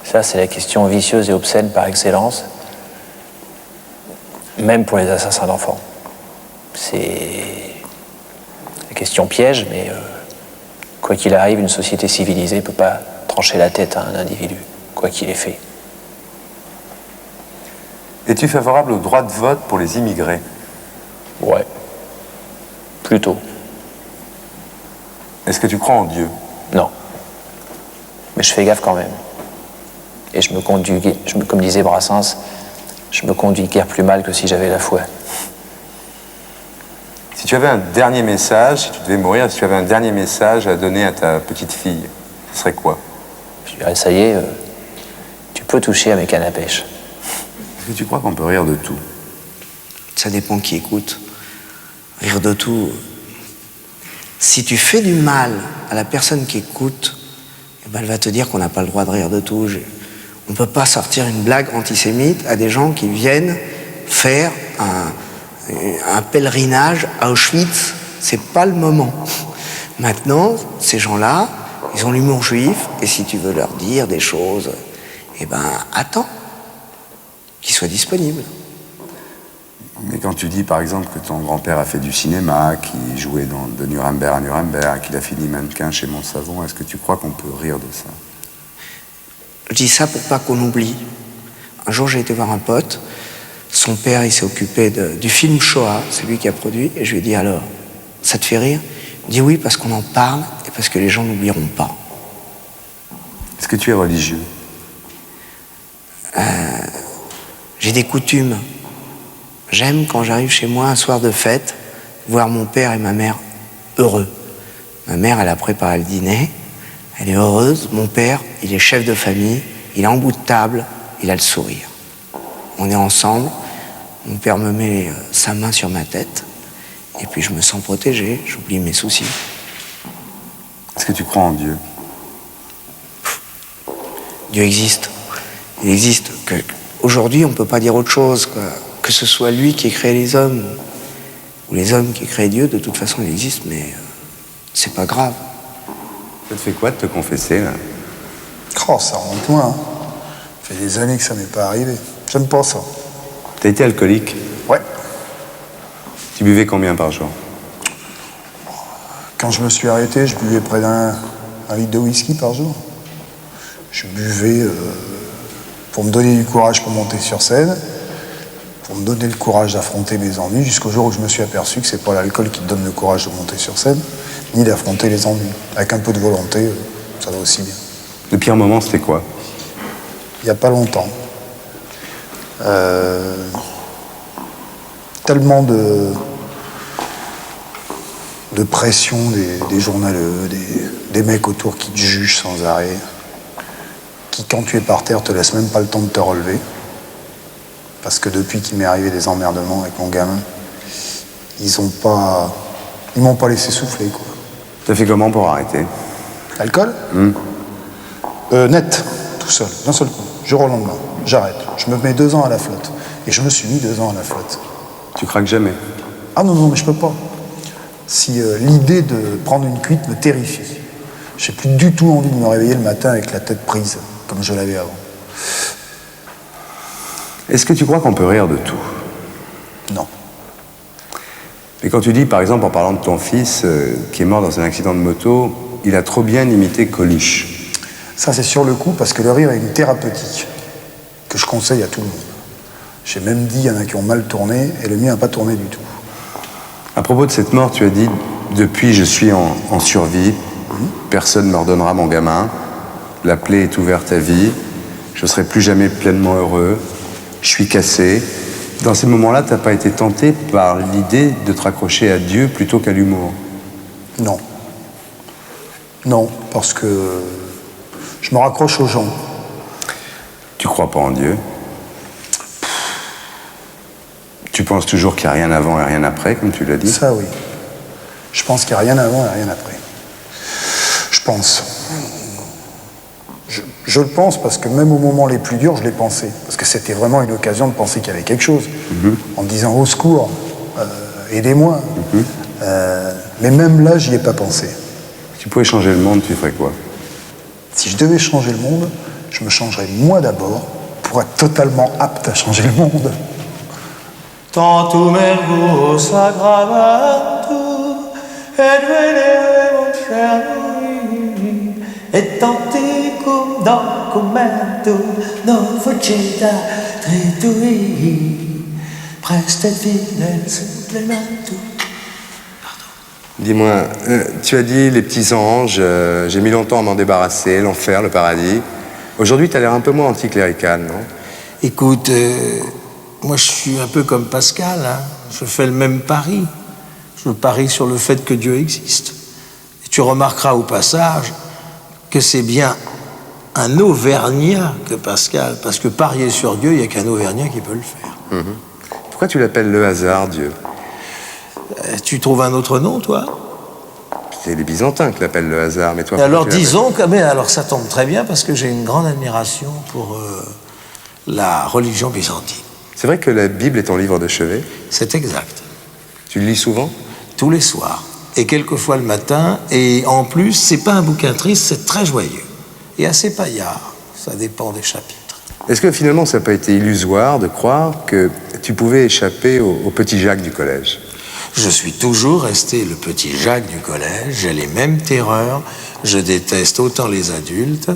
Speaker 16: Ça c'est la question vicieuse et obscène par excellence. Même pour les assassins d'enfants. C'est la question piège, mais quoi qu'il arrive, une société civilisée ne peut pas trancher la tête à un individu, quoi qu'il ait fait.
Speaker 15: Es-tu favorable au droit de vote pour les immigrés?
Speaker 16: Ouais. Plutôt.
Speaker 15: Est-ce que tu crois en Dieu?
Speaker 16: Non. Mais je fais gaffe quand même. Et je me conduis, comme disait Brassens, je me conduis guère plus mal que si j'avais la foi.
Speaker 15: Si tu avais un dernier message, si tu devais mourir, si tu avais un dernier message à donner à ta petite fille, ce serait quoi?
Speaker 16: Je dirais, ça y est, tu peux toucher à mes cannes à pêche.
Speaker 1: Est-ce que tu crois qu'on peut rire de tout?
Speaker 2: Ça dépend qui écoute. Rire de tout. Si tu fais du mal à la personne qui écoute, eh ben elle va te dire qu'on n'a pas le droit de rire de tout. On ne peut pas sortir une blague antisémite à des gens qui viennent faire un pèlerinage à Auschwitz. C'est pas le moment. Maintenant, ces gens-là, ils ont l'humour juif, et si tu veux leur dire des choses, eh ben attends qu'ils soient disponibles.
Speaker 1: Mais quand tu dis par exemple que ton grand-père a fait du cinéma, qu'il jouait de Nuremberg à Nuremberg, qu'il a fini mannequin chez Montsavon, est-ce que tu crois qu'on peut rire de ça?
Speaker 2: Je dis ça pour pas qu'on oublie. Un jour, j'ai été voir un pote. Son père, il s'est occupé du film Shoah, c'est lui qui a produit, et je lui ai dit alors, ça te fait rire? Il dit oui, parce qu'on en parle et parce que les gens n'oublieront pas.
Speaker 1: Est-ce que tu es religieux?
Speaker 2: J'ai des coutumes. J'aime, quand j'arrive chez moi un soir de fête, voir mon père et ma mère heureux. Ma mère, elle a préparé le dîner, elle est heureuse. Mon père, il est chef de famille, il est en bout de table, il a le sourire. On est ensemble, mon père me met sa main sur ma tête, et puis je me sens protégé, j'oublie mes soucis.
Speaker 1: Est-ce que tu crois en Dieu?
Speaker 2: Dieu existe. Il existe. Aujourd'hui, on ne peut pas dire autre chose, quoi. Que ce soit lui qui ait créé les hommes, ou les hommes qui aient créé Dieu, de toute façon, il existe, mais c'est pas grave.
Speaker 1: Ça te fait quoi de te confesser, là?
Speaker 17: Oh, ça remonte loin. Hein. Ça fait des années que ça m'est pas arrivé. J'aime pas ça.
Speaker 1: T'as été alcoolique?
Speaker 17: Ouais.
Speaker 1: Tu buvais combien par jour?
Speaker 17: Quand je me suis arrêté, je buvais près d'un litre de whisky par jour. Je buvais pour me donner du courage pour monter sur scène, pour me donner le courage d'affronter mes ennuis, jusqu'au jour où je me suis aperçu que c'est pas l'alcool qui te donne le courage de monter sur scène, ni d'affronter les ennuis. Avec un peu de volonté, ça va aussi bien.
Speaker 1: Le pire moment, c'était quoi?
Speaker 17: Il n'y a pas longtemps. Tellement de pression des journaleux, des mecs autour qui te jugent sans arrêt, qui, quand tu es par terre, te laissent même pas le temps de te relever. Parce que depuis qu'il m'est arrivé des emmerdements avec mon gamin, ils m'ont pas laissé souffler, quoi.
Speaker 1: T'as fait comment pour arrêter?
Speaker 17: L'alcool? Net, tout seul, d'un seul coup. Jour au lendemain, j'arrête. Je me mets 2 ans à la flotte. Et je me suis mis 2 ans à la flotte.
Speaker 1: Tu craques jamais?
Speaker 17: Ah non, mais je peux pas. Si l'idée de prendre une cuite me terrifie. J'ai plus du tout envie de me réveiller le matin avec la tête prise, comme je l'avais avant.
Speaker 1: Est-ce que tu crois qu'on peut rire de tout?
Speaker 17: Non.
Speaker 1: Et quand tu dis, par exemple, en parlant de ton fils qui est mort dans un accident de moto, il a trop bien imité Coluche.
Speaker 17: Ça, c'est sur le coup, parce que le rire est une thérapeutique que je conseille à tout le monde. J'ai même dit, il y en a qui ont mal tourné, et le mien n'a pas tourné du tout.
Speaker 1: À propos de cette mort, tu as dit, depuis je suis en survie, personne ne me redonnera mon gamin, la plaie est ouverte à vie, je ne serai plus jamais pleinement heureux, je suis cassé. Dans ces moments-là, tu n'as pas été tenté par l'idée de te raccrocher à Dieu plutôt qu'à l'humour?
Speaker 17: Non. Non, parce que je me raccroche aux gens.
Speaker 1: Tu crois pas en Dieu? Tu penses toujours qu'il n'y a rien avant et rien après, comme tu l'as dit?
Speaker 17: Ça, oui. Je pense qu'il n'y a rien avant et rien après. Je pense. Je le pense parce que même au moment les plus durs, je l'ai pensé. Parce que c'était vraiment une occasion de penser qu'il y avait quelque chose. En me disant au secours, aidez-moi. Mais même là, j'y ai pas pensé.
Speaker 1: Si tu pouvais changer le monde, tu ferais quoi?
Speaker 17: Si je devais changer le monde, je me changerais moi d'abord pour être totalement apte à changer le monde.
Speaker 18: Tantum ergo sagramentum et veneremum cieli et tanticum documentum non faceta tritui prestet fidel supplementum.
Speaker 1: Dis-moi, tu as dit les petits anges, j'ai mis longtemps à m'en débarrasser, l'enfer, le paradis. Aujourd'hui, tu as l'air un peu moins anticlérical, non?
Speaker 18: Écoute, moi je suis un peu comme Pascal, hein. Je fais le même pari. Je parie sur le fait que Dieu existe. Et tu remarqueras au passage que c'est bien un Auvergnat que Pascal, parce que parier sur Dieu, il n'y a qu'un Auvergnat qui peut le faire.
Speaker 1: Pourquoi tu l'appelles le hasard, Dieu?
Speaker 18: Tu trouves un autre nom, toi?
Speaker 1: C'est les Byzantins qui l'appellent le hasard, mais toi...
Speaker 18: Alors disons que, mais alors ça tombe très bien parce que j'ai une grande admiration pour la religion byzantine.
Speaker 1: C'est vrai que la Bible est ton livre de chevet?
Speaker 18: C'est exact.
Speaker 1: Tu le lis souvent?
Speaker 18: Tous les soirs. Et quelquefois le matin. Et en plus, c'est pas un bouquin triste, c'est très joyeux. Et assez paillard. Ça dépend des chapitres.
Speaker 1: Est-ce que finalement ça n'a pas été illusoire de croire que tu pouvais échapper au petit Jacques du collège?
Speaker 18: Je suis toujours resté le petit Jacques du collège, j'ai les mêmes terreurs, je déteste autant les adultes,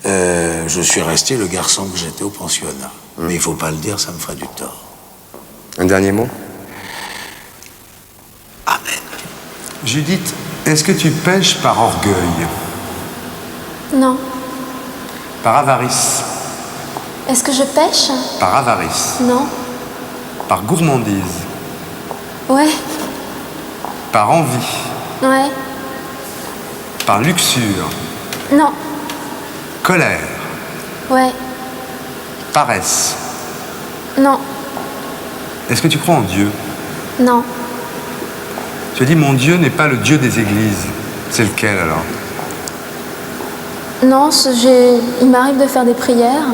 Speaker 18: je suis resté le garçon que j'étais au pensionnat. Mais il ne faut pas le dire, ça me ferait du tort.
Speaker 1: Un dernier mot?
Speaker 18: Amen.
Speaker 1: Judith, est-ce que tu pêches par orgueil?
Speaker 19: Non.
Speaker 1: Par avarice?
Speaker 19: Est-ce que je pêche?
Speaker 1: Par avarice?
Speaker 19: Non.
Speaker 1: Par gourmandise?
Speaker 19: Ouais.
Speaker 1: Par envie?
Speaker 19: Ouais.
Speaker 1: Par luxure?
Speaker 19: Non.
Speaker 1: Colère?
Speaker 19: Ouais.
Speaker 1: Paresse?
Speaker 19: Non.
Speaker 1: Est-ce que tu crois en Dieu?
Speaker 19: Non.
Speaker 1: Tu as dit mon Dieu n'est pas le Dieu des églises. C'est lequel alors?
Speaker 19: Non, il m'arrive de faire des prières.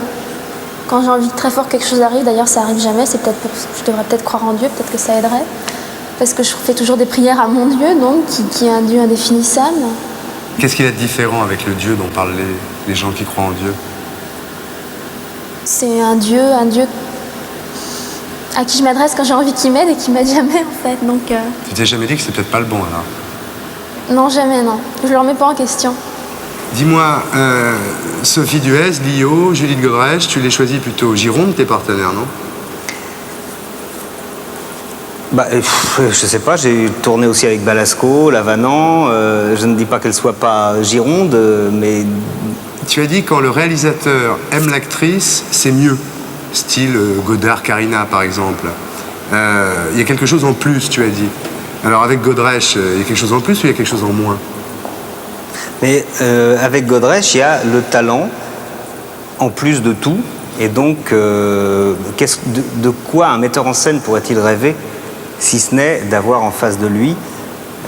Speaker 19: Quand j'ai envie que très fort quelque chose arrive, d'ailleurs ça arrive jamais, c'est peut-être je devrais peut-être croire en Dieu, peut-être que ça aiderait. Parce que je fais toujours des prières à mon Dieu, donc, qui est un Dieu indéfinissable.
Speaker 1: Qu'est-ce qu'il y a de différent avec le Dieu dont parlent les gens qui croient en Dieu?
Speaker 19: C'est un Dieu à qui je m'adresse quand j'ai envie qu'il m'aide et qui m'aide jamais en fait. Donc,
Speaker 1: Tu t'es jamais dit que c'est peut-être pas le bon alors?
Speaker 19: non, jamais, non. Je le remets pas en question.
Speaker 1: Dis-moi, Sophie Duez, Lio, Judith Godrèche, tu les choisis plutôt Gironde, tes partenaires, non?
Speaker 16: Bah, je sais pas, j'ai tourné aussi avec Balasco, Lavanant, je ne dis pas qu'elle soit pas Gironde, mais...
Speaker 1: Tu as dit quand le réalisateur aime l'actrice, c'est mieux. Style Godard, Karina, par exemple. Il y a quelque chose en plus, tu as dit. Alors avec Godrèche, il y a quelque chose en plus ou il y a quelque chose en moins?
Speaker 16: Mais avec Godrèche, il y a le talent, en plus de tout. Et donc, de quoi un metteur en scène pourrait-il rêver, si ce n'est d'avoir en face de lui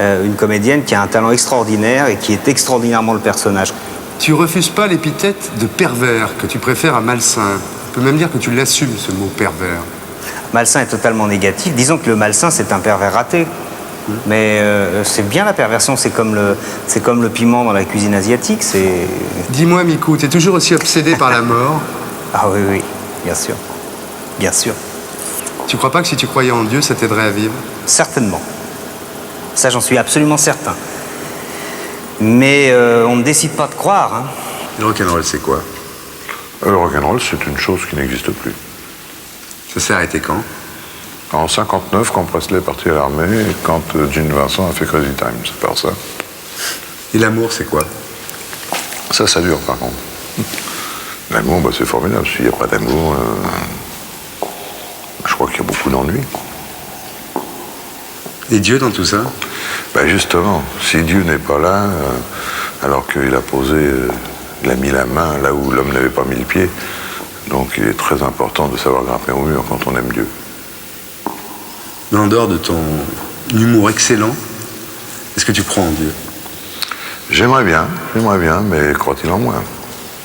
Speaker 16: une comédienne qui a un talent extraordinaire et qui est extraordinairement le personnage.
Speaker 1: Tu refuses pas l'épithète de pervers que tu préfères à malsain. On peut même dire que tu l'assumes, ce mot pervers.
Speaker 20: Malsain est totalement négatif. Disons que le malsain, c'est un pervers raté. Mais c'est bien la perversion, c'est comme le piment dans la cuisine asiatique.
Speaker 1: Dis-moi, Mikou, t'es toujours aussi obsédé par la mort?
Speaker 20: Ah oui, oui, bien sûr. Bien sûr.
Speaker 1: Tu crois pas que si tu croyais en Dieu, ça t'aiderait à vivre?
Speaker 20: Certainement. Ça, j'en suis absolument certain. Mais on ne décide pas de croire. Hein.
Speaker 1: Le rock'n'roll, c'est quoi?
Speaker 21: Le rock'n'roll, c'est une chose qui n'existe plus.
Speaker 1: Ça s'est arrêté quand?
Speaker 21: En 59, quand Presley est parti à l'armée, et quand Gene Vincent a fait Crazy Time, c'est par ça.
Speaker 1: Et l'amour, c'est quoi?
Speaker 21: Ça dure, par contre. L'amour, c'est formidable. S'il n'y a pas d'amour, je crois qu'il y a beaucoup d'ennuis.
Speaker 1: Et Dieu dans tout ça?
Speaker 21: Justement, si Dieu n'est pas là, alors qu'il a posé, il a mis la main là où l'homme n'avait pas mis le pied, donc il est très important de savoir grimper au mur quand on aime Dieu.
Speaker 1: Mais en dehors de ton humour excellent, est-ce que tu crois en Dieu?
Speaker 21: J'aimerais bien, mais croit-il en moi?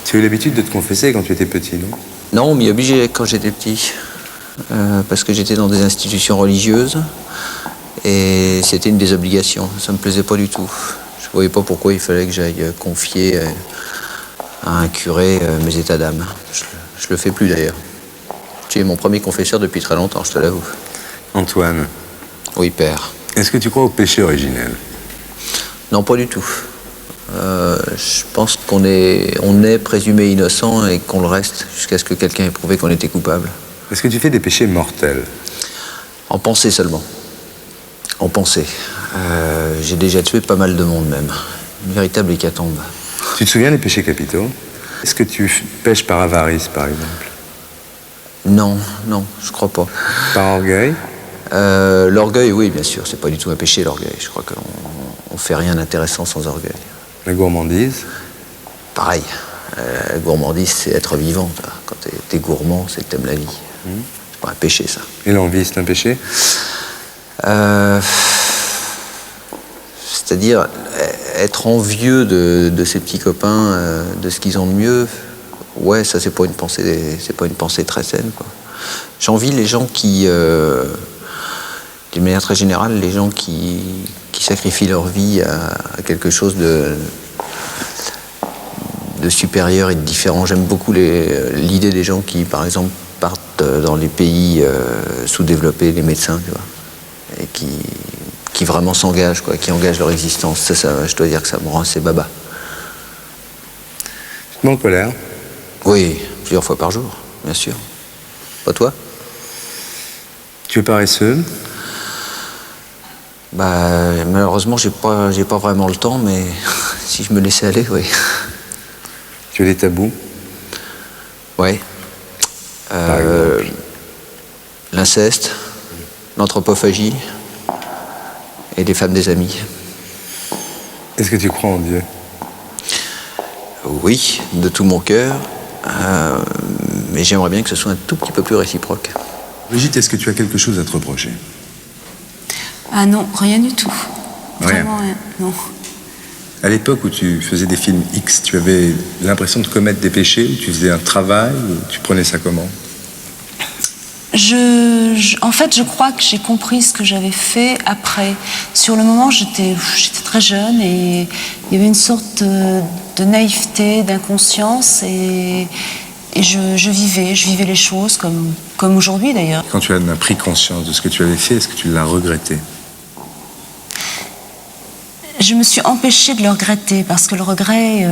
Speaker 1: Tu as eu l'habitude de te confesser quand tu étais petit, non?
Speaker 4: Non, on m'y obligeait quand j'étais petit, parce que j'étais dans des institutions religieuses, et c'était une des obligations. Ça me plaisait pas du tout. Je voyais pas pourquoi il fallait que j'aille confier à un curé mes états d'âme. Je le fais plus d'ailleurs. Tu es mon premier confesseur depuis très longtemps, je te l'avoue.
Speaker 1: Antoine.
Speaker 4: Oui, père.
Speaker 1: Est-ce que tu crois au péché originel?
Speaker 4: Non, pas du tout. Je pense qu'on est présumé innocent et qu'on le reste jusqu'à ce que quelqu'un ait prouvé qu'on était coupable.
Speaker 1: Est-ce que tu fais des péchés mortels?
Speaker 4: En pensée seulement. En pensée. J'ai déjà tué pas mal de monde même. Une véritable hécatombe.
Speaker 1: Tu te souviens des péchés capitaux? Est-ce que tu pêches par avarice, par exemple?
Speaker 4: Non, je crois pas.
Speaker 1: Par orgueil?
Speaker 4: L'orgueil, oui, bien sûr. C'est pas du tout un péché, l'orgueil. Je crois qu'on fait rien d'intéressant sans orgueil.
Speaker 1: La gourmandise?
Speaker 4: Pareil. La gourmandise, c'est être vivant. Quand t'es gourmand, c'est que t'aimes la vie. C'est pas un péché, ça.
Speaker 1: Et l'envie, c'est un péché?
Speaker 4: C'est-à-dire être envieux de ses petits copains, de ce qu'ils ont de mieux. Ouais, ça c'est pas une pensée très saine, quoi. J'envie les gens qui, d'une manière très générale, les gens qui sacrifient leur vie à quelque chose de supérieur et de différent. J'aime beaucoup l'idée des gens qui, par exemple, partent dans les pays sous-développés, les médecins, tu vois, et qui vraiment s'engagent, quoi, qui engagent leur existence. Ça, je dois dire que ça me rend assez baba.
Speaker 1: Tu te mets en colère?
Speaker 4: Oui, plusieurs fois par jour, bien sûr. Pas toi?
Speaker 1: Tu es paresseux?
Speaker 4: Malheureusement, j'ai pas vraiment le temps, mais si je me laissais aller, oui.
Speaker 1: Tu as des tabous?
Speaker 4: Oui. L'inceste, l'anthropophagie et les femmes des amis.
Speaker 1: Est-ce que tu crois en Dieu?
Speaker 4: Oui, de tout mon cœur, mais j'aimerais bien que ce soit un tout petit peu plus réciproque.
Speaker 1: Brigitte, est-ce que tu as quelque chose à te reprocher?
Speaker 22: Ah non, rien du tout.
Speaker 1: Rien.
Speaker 22: Vraiment rien, non.
Speaker 1: À l'époque où tu faisais des films X, tu avais l'impression de commettre des péchés, ou tu faisais un travail, ou tu prenais ça comment?
Speaker 22: En fait, je crois que j'ai compris ce que j'avais fait après. Sur le moment, j'étais très jeune et il y avait une sorte de naïveté, d'inconscience et je vivais les choses comme aujourd'hui d'ailleurs.
Speaker 1: Quand tu as pris conscience de ce que tu avais fait, est-ce que tu l'as regretté?
Speaker 22: Je me suis empêchée de le regretter parce que le regret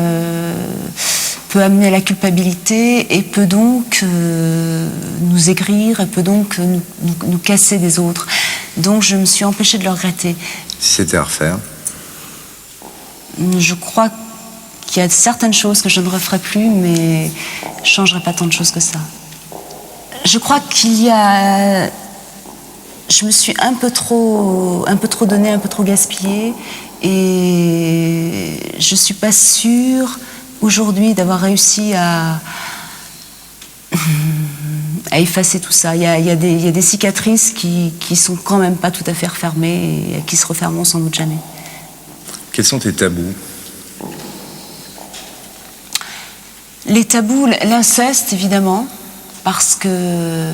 Speaker 22: peut amener à la culpabilité et peut donc nous aigrir et peut donc nous casser des autres. Donc je me suis empêchée de le regretter.
Speaker 1: Si c'était à refaire?
Speaker 22: Je crois qu'il y a certaines choses que je ne referai plus, mais je ne changerai pas tant de choses que ça. Je crois qu'il y a... Je me suis un peu trop donnée, un peu trop gaspillée et je ne suis pas sûre aujourd'hui d'avoir réussi à effacer tout ça. Il y a des cicatrices qui sont quand même pas tout à fait refermées et qui se refermeront sans doute jamais.
Speaker 1: Quels sont tes tabous?
Speaker 22: Les tabous, l'inceste évidemment, parce que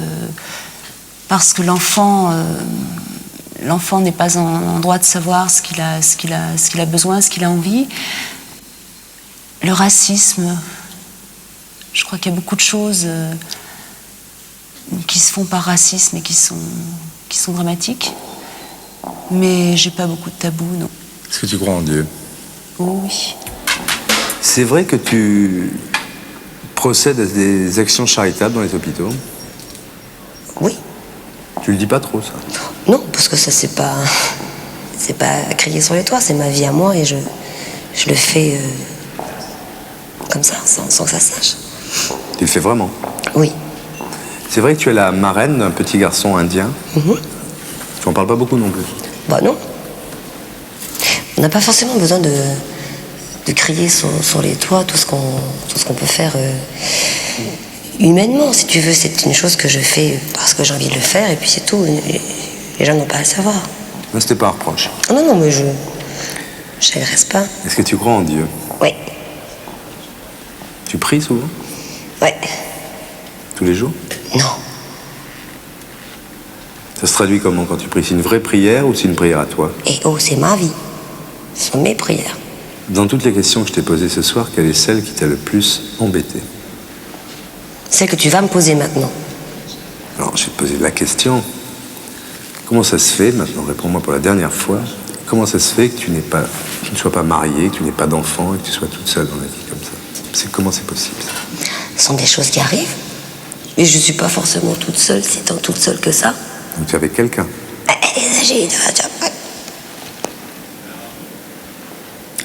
Speaker 22: l'enfant n'est pas en droit de savoir ce qu'il a besoin, ce qu'il a envie. Le racisme, je crois qu'il y a beaucoup de choses qui se font par racisme et qui sont dramatiques. Mais j'ai pas beaucoup de tabous, non.
Speaker 3: Est-ce que tu crois en Dieu?
Speaker 22: Oh, oui.
Speaker 3: C'est vrai que tu procèdes à des actions charitables dans les hôpitaux?
Speaker 11: Oui.
Speaker 3: Tu le dis pas trop, ça?
Speaker 11: Non, parce que ça, c'est pas à crier sur les toits, c'est ma vie à moi et je le fais comme ça, sans que ça se sache.
Speaker 3: Tu le fais vraiment?
Speaker 11: Oui.
Speaker 3: C'est vrai que tu es la marraine d'un petit garçon indien? Tu en parles pas beaucoup non plus?
Speaker 11: Bah non. On n'a pas forcément besoin de crier sur les toits tout ce qu'on peut faire humainement, si tu veux. C'est une chose que je fais parce que j'ai envie de le faire et puis c'est tout. Et les gens n'ont pas à le savoir.
Speaker 3: Non, c'était pas un reproche.
Speaker 11: Non, mais je n'agresse pas.
Speaker 3: Est-ce que tu crois en Dieu?
Speaker 11: Oui.
Speaker 3: Tu pries souvent?
Speaker 11: Oui.
Speaker 3: Tous les jours?
Speaker 11: Non.
Speaker 3: Ça se traduit comment quand tu pries? C'est une vraie prière ou c'est une prière à toi?
Speaker 11: Et oh, c'est ma vie. Ce sont mes prières.
Speaker 3: Dans toutes les questions que je t'ai posées ce soir, quelle est celle qui t'a le plus embêté?
Speaker 11: Celle que tu vas me poser maintenant.
Speaker 3: Alors, je vais te poser la question. Comment ça se fait, maintenant, réponds-moi pour la dernière fois, comment ça se fait que tu ne sois pas mariée, que tu n'aies pas d'enfant et que tu sois toute seule dans la vie comme ça? Comment c'est possible, ça?
Speaker 11: Ce sont des choses qui arrivent. Et je ne suis pas forcément toute seule, si tant toute seule que ça.
Speaker 3: Donc tu es avec quelqu'un?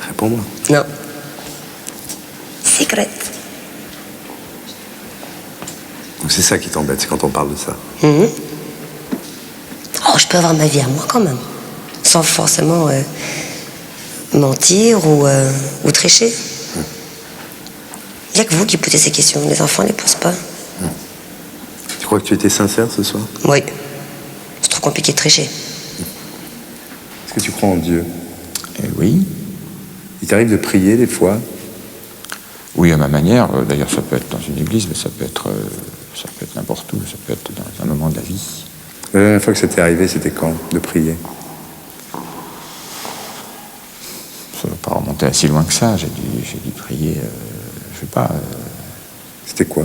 Speaker 3: Réponds-moi.
Speaker 11: Non. Secret.
Speaker 3: Donc c'est ça qui t'embête, c'est quand on parle de ça.
Speaker 11: Oh, je peux avoir ma vie à moi quand même. Sans forcément mentir ou tricher. Il n'y a que vous qui posez ces questions. Les enfants ne les posent pas.
Speaker 3: Tu crois que tu étais sincère ce soir?
Speaker 11: Oui. C'est trop compliqué de tricher.
Speaker 3: Est-ce que tu crois en Dieu?
Speaker 7: Oui.
Speaker 3: Il t'arrive de prier des fois?
Speaker 7: Oui, à ma manière. D'ailleurs, ça peut être dans une église, mais ça peut être n'importe où. Ça peut être dans un moment de la vie.
Speaker 3: La dernière fois que ça t'est arrivé, c'était quand, de prier?
Speaker 7: Ça ne va pas remonter assez loin que ça. J'ai dû prier, je sais pas.
Speaker 3: C'était quoi?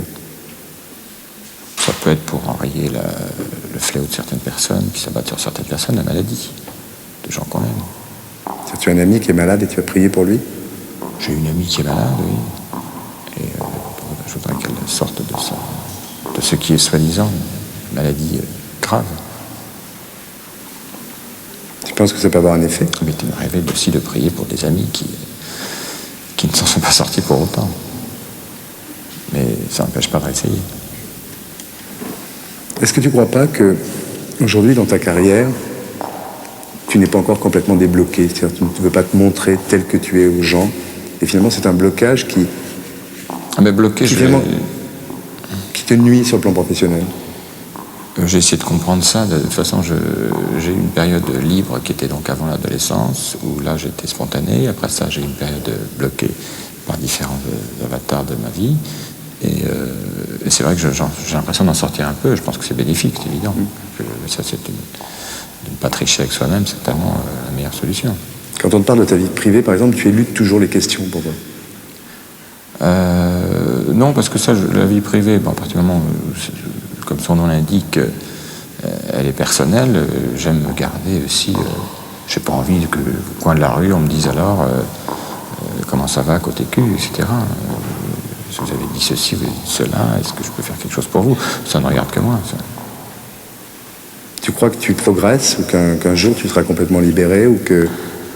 Speaker 7: Ça peut être pour enrayer le fléau de certaines personnes qui s'abattent sur certaines personnes, la maladie de gens qu'on aime.
Speaker 3: Tu as un ami qui est malade et tu as prié pour lui?
Speaker 7: J'ai une amie qui est malade, oui. Et je voudrais qu'elle sorte de ce qui est soi-disant une maladie grave.
Speaker 3: Tu penses que ça peut avoir un effet?
Speaker 7: Mais il m'arrivait aussi de prier pour des amis qui ne s'en sont pas sortis pour autant. Mais ça n'empêche pas de réessayer.
Speaker 3: Est-ce que tu ne crois pas que aujourd'hui dans ta carrière, tu n'es pas encore complètement débloqué? C'est-à-dire que tu ne veux pas te montrer tel que tu es aux gens. Et finalement, c'est un blocage qui...
Speaker 7: Mais bloqué,
Speaker 3: qui te nuit sur le plan professionnel.
Speaker 7: J'ai essayé de comprendre ça. De toute façon, j'ai eu une période libre qui était donc avant l'adolescence, où là j'étais spontané. Après ça, j'ai eu une période bloquée par différents avatars de ma vie. Et c'est vrai que j'ai l'impression d'en sortir un peu. Je pense que c'est bénéfique, c'est évident. Ça, c'est de ne pas tricher avec soi-même, c'est tellement la meilleure solution.
Speaker 3: Quand on te parle de ta vie privée, par exemple, tu éludes toujours les questions pour toi?
Speaker 7: Non, parce que ça, la vie privée, à partir du moment où, comme son nom l'indique, elle est personnelle, j'aime me garder aussi. J'ai pas envie que au coin de la rue, on me dise alors comment ça va côté cul, etc. Si vous avez dit ceci, vous avez dit cela, est-ce que je peux faire quelque chose pour vous? Ça ne regarde que moi. Ça.
Speaker 3: Tu crois que tu progresses ou qu'un jour tu seras complètement libéré ou que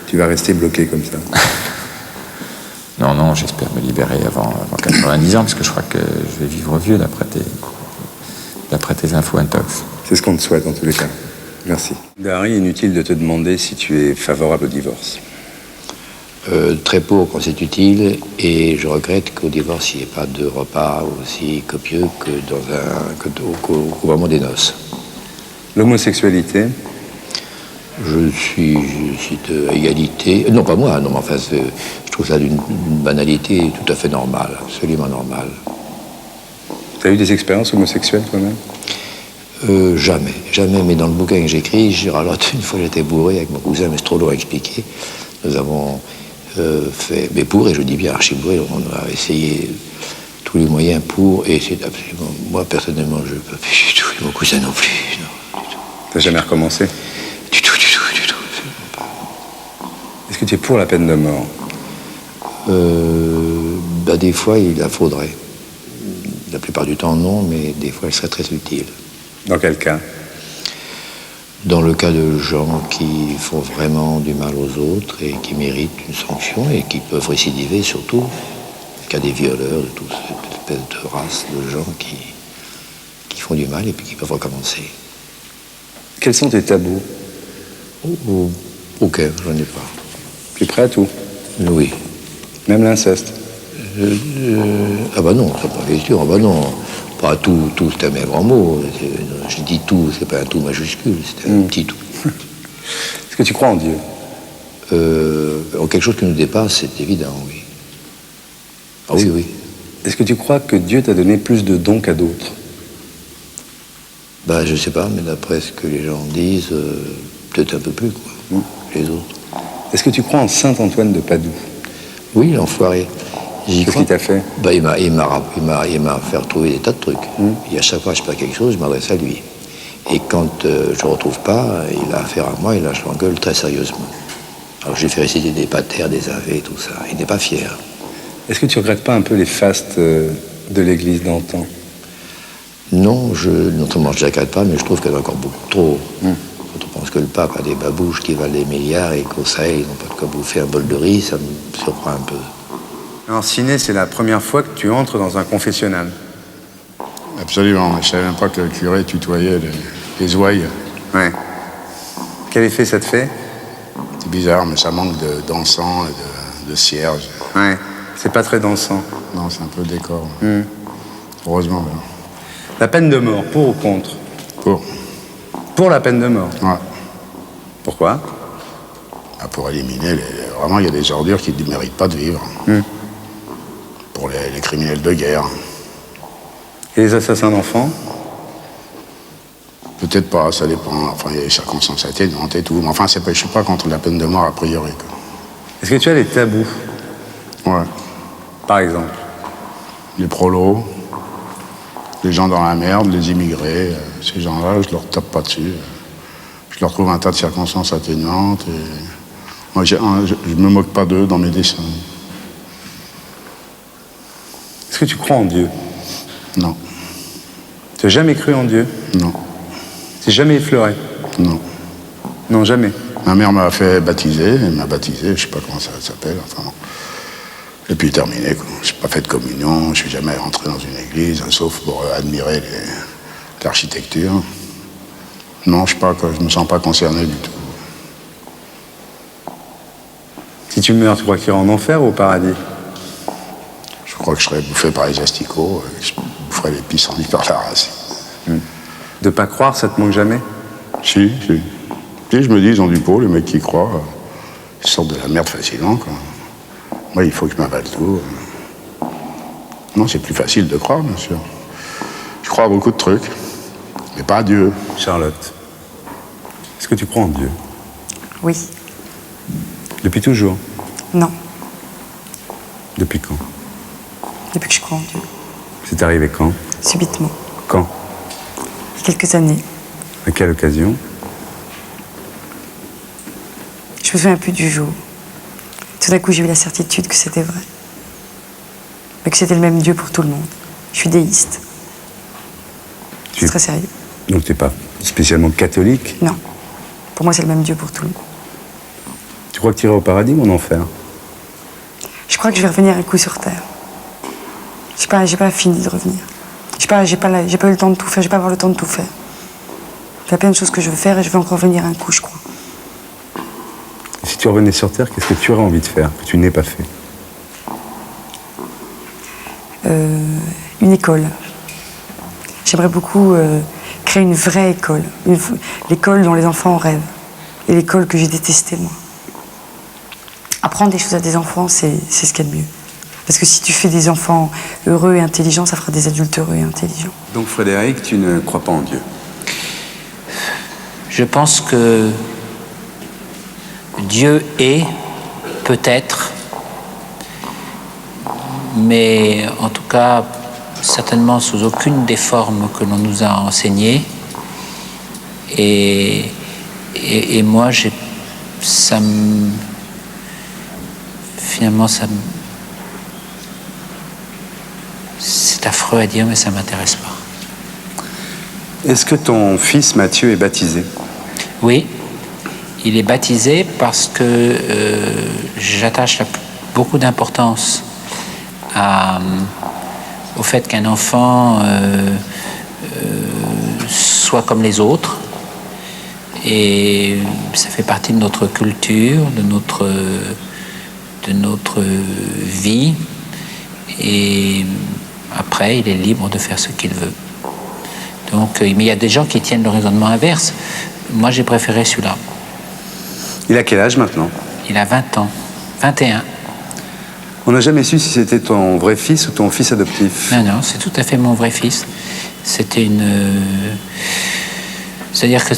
Speaker 3: tu vas rester bloqué comme ça?
Speaker 7: Non, j'espère me libérer avant 90 ans, parce que je crois que je vais vivre vieux d'après tes infos intox.
Speaker 3: C'est ce qu'on te souhaite en tous les cas. Merci. Dari, inutile de te demander si tu es favorable au divorce.
Speaker 5: Très pour quand c'est utile, et je regrette qu'au divorce il n'y ait pas de repas aussi copieux qu'au couvrement des noces.
Speaker 3: L'homosexualité?
Speaker 5: Je suis de égalité. Non, pas moi, non, mais enfin, je trouve ça d'une banalité tout à fait normale, absolument normale.
Speaker 1: Tu as eu des expériences homosexuelles toi-même?
Speaker 5: Jamais, jamais, mais dans le bouquin que j'écris, je ralote, une fois j'étais bourré avec mon cousin, mais c'est trop lourd à expliquer. Nous avons fait, mais pour, et je dis bien archi bourré, on a essayé tous les moyens pour, et c'est absolument, moi personnellement, je ne peux plus du tout, et mon cousin non plus. Non, du tout.
Speaker 1: T'as jamais recommencé?
Speaker 5: Du tout.
Speaker 1: Est-ce que tu es pour la peine de mort?
Speaker 5: Bah, des fois, il la faudrait. La plupart du temps, non, mais des fois, elle serait très utile.
Speaker 1: Dans quel cas?
Speaker 5: Dans le cas de gens qui font vraiment du mal aux autres et qui méritent une sanction et qui peuvent récidiver surtout. Le cas des violeurs, de toute cette espèce de race de gens qui font du mal et puis qui peuvent recommencer.
Speaker 1: Quels sont tes tabous?
Speaker 5: Aucun, j'en ai pas.
Speaker 1: Tu es prêt à tout?
Speaker 5: Oui.
Speaker 1: Même l'inceste?
Speaker 5: Ah bah non, c'est pas question, ah bah non. Pas tout, c'est un même grand mot. Je dis tout, c'est pas un tout majuscule, c'est un petit tout.
Speaker 1: Est-ce que tu crois en Dieu?
Speaker 5: En quelque chose qui nous dépasse, c'est évident, oui. Ah oui, oui.
Speaker 1: Est-ce que tu crois que Dieu t'a donné plus de dons qu'à d'autres?
Speaker 5: Bah je sais pas, mais d'après ce que les gens disent, peut-être un peu plus, quoi, les autres.
Speaker 1: Est-ce que tu crois en Saint Antoine de Padoue?
Speaker 5: Oui, l'enfoiré.
Speaker 1: Qu'est-ce qu'il t'a fait?
Speaker 5: Bah, il m'a fait retrouver des tas de trucs. Et à chaque fois que je perds quelque chose, je m'adresse à lui. Et quand je ne retrouve pas, il a affaire à moi et là je l'engueule très sérieusement. Alors j'ai fait réciter des patères, des avés, tout ça. Il n'est pas fier.
Speaker 1: Est-ce que tu regrettes pas un peu les fastes de l'église d'antan?
Speaker 5: Non, non seulement je ne regrette pas, mais je trouve qu'il y en a encore beaucoup trop. Quand on pense que le pape a des babouches qui valent des milliards et qu'au Sahel, ils n'ont pas de quoi bouffer un bol de riz, ça me surprend un peu.
Speaker 1: Alors, Ciné, c'est la première fois que tu entres dans un confessionnal.
Speaker 6: Absolument, je savais même pas que le curé tutoyait les ouailles.
Speaker 1: Ouais. Quel effet ça te fait?
Speaker 6: C'est bizarre, mais ça manque d'encens et de cierge.
Speaker 1: Ouais, c'est pas très dansant.
Speaker 6: Non, c'est un peu le décor. Heureusement. Ben.
Speaker 1: La peine de mort, pour ou contre?
Speaker 6: Pour.
Speaker 1: Pour la peine de mort?
Speaker 6: Ouais.
Speaker 1: Pourquoi?
Speaker 6: Pour éliminer, vraiment, il y a des ordures qui ne méritent pas de vivre. Pour les criminels de guerre.
Speaker 1: Et les assassins d'enfants?
Speaker 6: Peut-être pas, ça dépend. Enfin, il y a des circonstances atténuantes et tout. Mais enfin, je ne suis pas contre la peine de mort a priori.
Speaker 1: Est-ce que tu as des tabous?
Speaker 6: Ouais.
Speaker 1: Par exemple?
Speaker 6: Les prolos, les gens dans la merde, les immigrés, ces gens-là, je leur tape pas dessus. Je leur trouve un tas de circonstances atténuantes et... Moi, je me moque pas d'eux dans mes dessins.
Speaker 1: Est-ce que tu crois en Dieu?
Speaker 6: Non.
Speaker 1: Tu n'as jamais cru en Dieu?
Speaker 6: Non.
Speaker 1: Tu n'es jamais effleuré?
Speaker 6: Non.
Speaker 1: Non, jamais?
Speaker 6: Ma mère m'a fait baptiser, elle m'a baptisé, je sais pas comment ça s'appelle, enfin bon. Et puis terminé, quoi. Je n'ai pas fait de communion, je suis jamais rentré dans une église, sauf pour admirer l'architecture. Non, je sais pas, je me sens pas concerné du tout.
Speaker 1: Si tu meurs, tu crois qu'il ira en enfer ou au paradis?
Speaker 6: Je crois que je serais bouffé par les asticots, je boufferais les pissenlits par la racine.
Speaker 1: De pas croire, ça te manque jamais?
Speaker 6: Si. Et je me dis, ils ont du pot, les mecs qui croient, ils sortent de la merde facilement, quoi. Moi, il faut que je m'avale tout. Non, c'est plus facile de croire, bien sûr. Je crois à beaucoup de trucs, mais pas à Dieu.
Speaker 1: Charlotte, est-ce que tu crois en Dieu?
Speaker 8: Oui.
Speaker 1: Depuis toujours?
Speaker 8: Non.
Speaker 1: Depuis quand?
Speaker 8: Depuis que je crois en Dieu.
Speaker 1: C'est arrivé quand?
Speaker 8: Subitement.
Speaker 1: Quand?
Speaker 8: Il y a quelques années.
Speaker 1: À quelle occasion?
Speaker 8: Je me souviens plus du jour. Tout d'un coup, j'ai eu la certitude que c'était vrai. Mais que c'était le même Dieu pour tout le monde. Je suis déiste. C'est très sérieux.
Speaker 1: Donc tu n'es pas spécialement catholique?
Speaker 8: Non. Pour moi, c'est le même Dieu pour tout le monde.
Speaker 1: Tu crois que tu iras au paradis ou en enfer?
Speaker 8: Je crois que je vais revenir un coup sur Terre. J'ai pas fini de revenir. J'ai pas eu le temps de tout faire, je vais pas avoir le temps de tout faire. Il y a plein de choses que je veux faire et je vais encore revenir un coup, je crois.
Speaker 1: Si tu revenais sur Terre, qu'est-ce que tu aurais envie de faire, que tu n'aies pas fait?
Speaker 8: Une école. J'aimerais beaucoup créer une vraie école. L'école dont les enfants rêvent. Et l'école que j'ai détestée, moi. Apprendre des choses à des enfants, c'est ce qu'il y a de mieux. Parce que si tu fais des enfants heureux et intelligents, ça fera des adultes heureux et intelligents.
Speaker 3: Donc Frédéric, tu ne crois pas en Dieu?
Speaker 16: Je pense que Dieu est, peut-être, mais en tout cas, certainement sous aucune des formes que l'on nous a enseignées. Et moi, finalement, c'est affreux à dire, mais ça ne m'intéresse pas.
Speaker 3: Est-ce que ton fils Mathieu est baptisé?
Speaker 16: Oui, il est baptisé parce que j'attache beaucoup d'importance au fait qu'un enfant soit comme les autres. Et ça fait partie de notre culture, de notre vie. Et après, il est libre de faire ce qu'il veut. Donc, mais il y a des gens qui tiennent le raisonnement inverse. Moi, j'ai préféré celui-là.
Speaker 3: Il a quel âge maintenant?
Speaker 16: Il a 20 ans. 21.
Speaker 3: On n'a jamais su si c'était ton vrai fils ou ton fils adoptif.
Speaker 16: Non, c'est tout à fait mon vrai fils. C'était c'est-à-dire que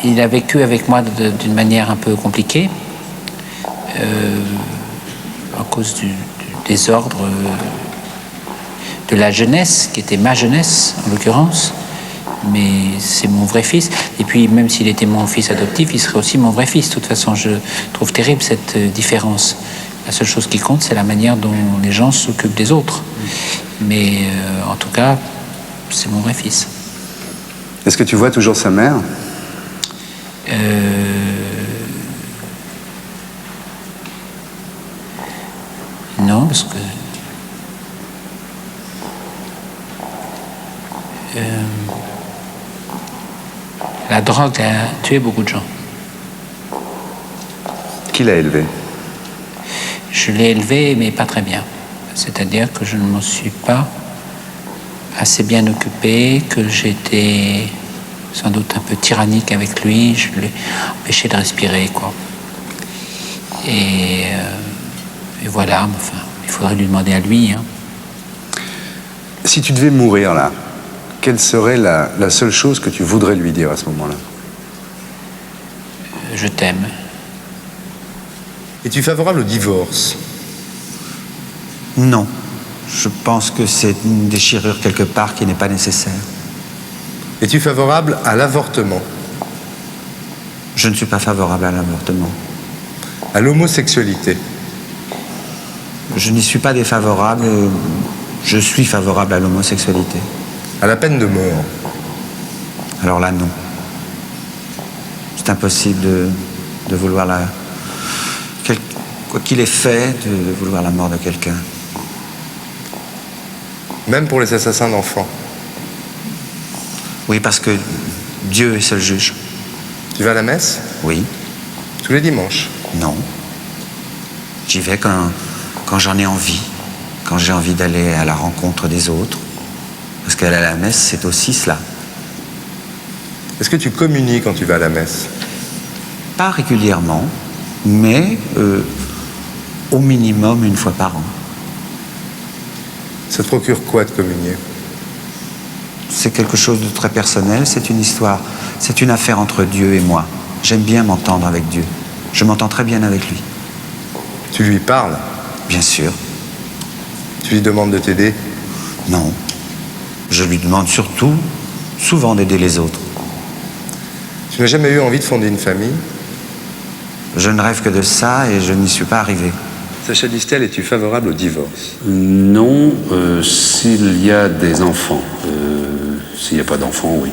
Speaker 16: il a vécu avec moi d'une manière un peu compliquée, à cause du désordre de la jeunesse, qui était ma jeunesse en l'occurrence, mais c'est mon vrai fils. Et puis même s'il était mon fils adoptif, il serait aussi mon vrai fils. De toute façon, je trouve terrible cette différence. La seule chose qui compte, c'est la manière dont les gens s'occupent des autres. Mais en tout cas, c'est mon vrai fils.
Speaker 3: Est-ce que tu vois toujours sa mère?
Speaker 16: Non, parce que la drogue a tué beaucoup de gens.
Speaker 3: Qui l'a élevé?
Speaker 16: Je l'ai élevé, mais pas très bien. C'est-à-dire que je ne m'en suis pas assez bien occupé, que j'étais sans doute un peu tyrannique avec lui, je l'ai empêché de respirer, quoi. Et voilà, enfin, il faudrait lui demander à lui. Hein.
Speaker 3: Si tu devais mourir là, quelle serait la seule chose que tu voudrais lui dire à ce moment-là?
Speaker 16: Je t'aime.
Speaker 3: Es-tu favorable au divorce?
Speaker 9: Non. Je pense que c'est une déchirure quelque part qui n'est pas nécessaire.
Speaker 3: Es-tu favorable à l'avortement?
Speaker 9: Je ne suis pas favorable à l'avortement.
Speaker 3: À l'homosexualité?
Speaker 9: Je n'y suis pas défavorable. Je suis favorable à l'homosexualité.
Speaker 3: À la peine de mort?
Speaker 9: Alors là, non. C'est impossible de vouloir quoi qu'il ait fait, de vouloir la mort de quelqu'un.
Speaker 3: Même pour les assassins d'enfants?
Speaker 9: Oui, parce que Dieu est seul juge.
Speaker 3: Tu vas à la messe?
Speaker 9: Oui.
Speaker 3: Tous les dimanches?
Speaker 9: Non. J'y vais quand j'en ai envie, quand j'ai envie d'aller à la rencontre des autres. Parce qu'aller à la messe, c'est aussi cela.
Speaker 3: Est-ce que tu communies quand tu vas à la messe?
Speaker 9: Pas régulièrement, mais au minimum une fois par an.
Speaker 3: Ça te procure quoi de communier?
Speaker 9: C'est quelque chose de très personnel, c'est une histoire, c'est une affaire entre Dieu et moi. J'aime bien m'entendre avec Dieu. Je m'entends très bien avec lui.
Speaker 3: Tu lui parles?
Speaker 9: Bien sûr.
Speaker 3: Tu lui demandes de t'aider?
Speaker 9: Non. Je lui demande surtout, souvent, d'aider les autres.
Speaker 3: Tu n'as jamais eu envie de fonder une famille?
Speaker 9: Je ne rêve que de ça et je n'y suis pas arrivé.
Speaker 3: Sacha Distel, es-tu favorable au divorce?
Speaker 10: Non, s'il y a des enfants. S'il n'y a pas d'enfants, oui.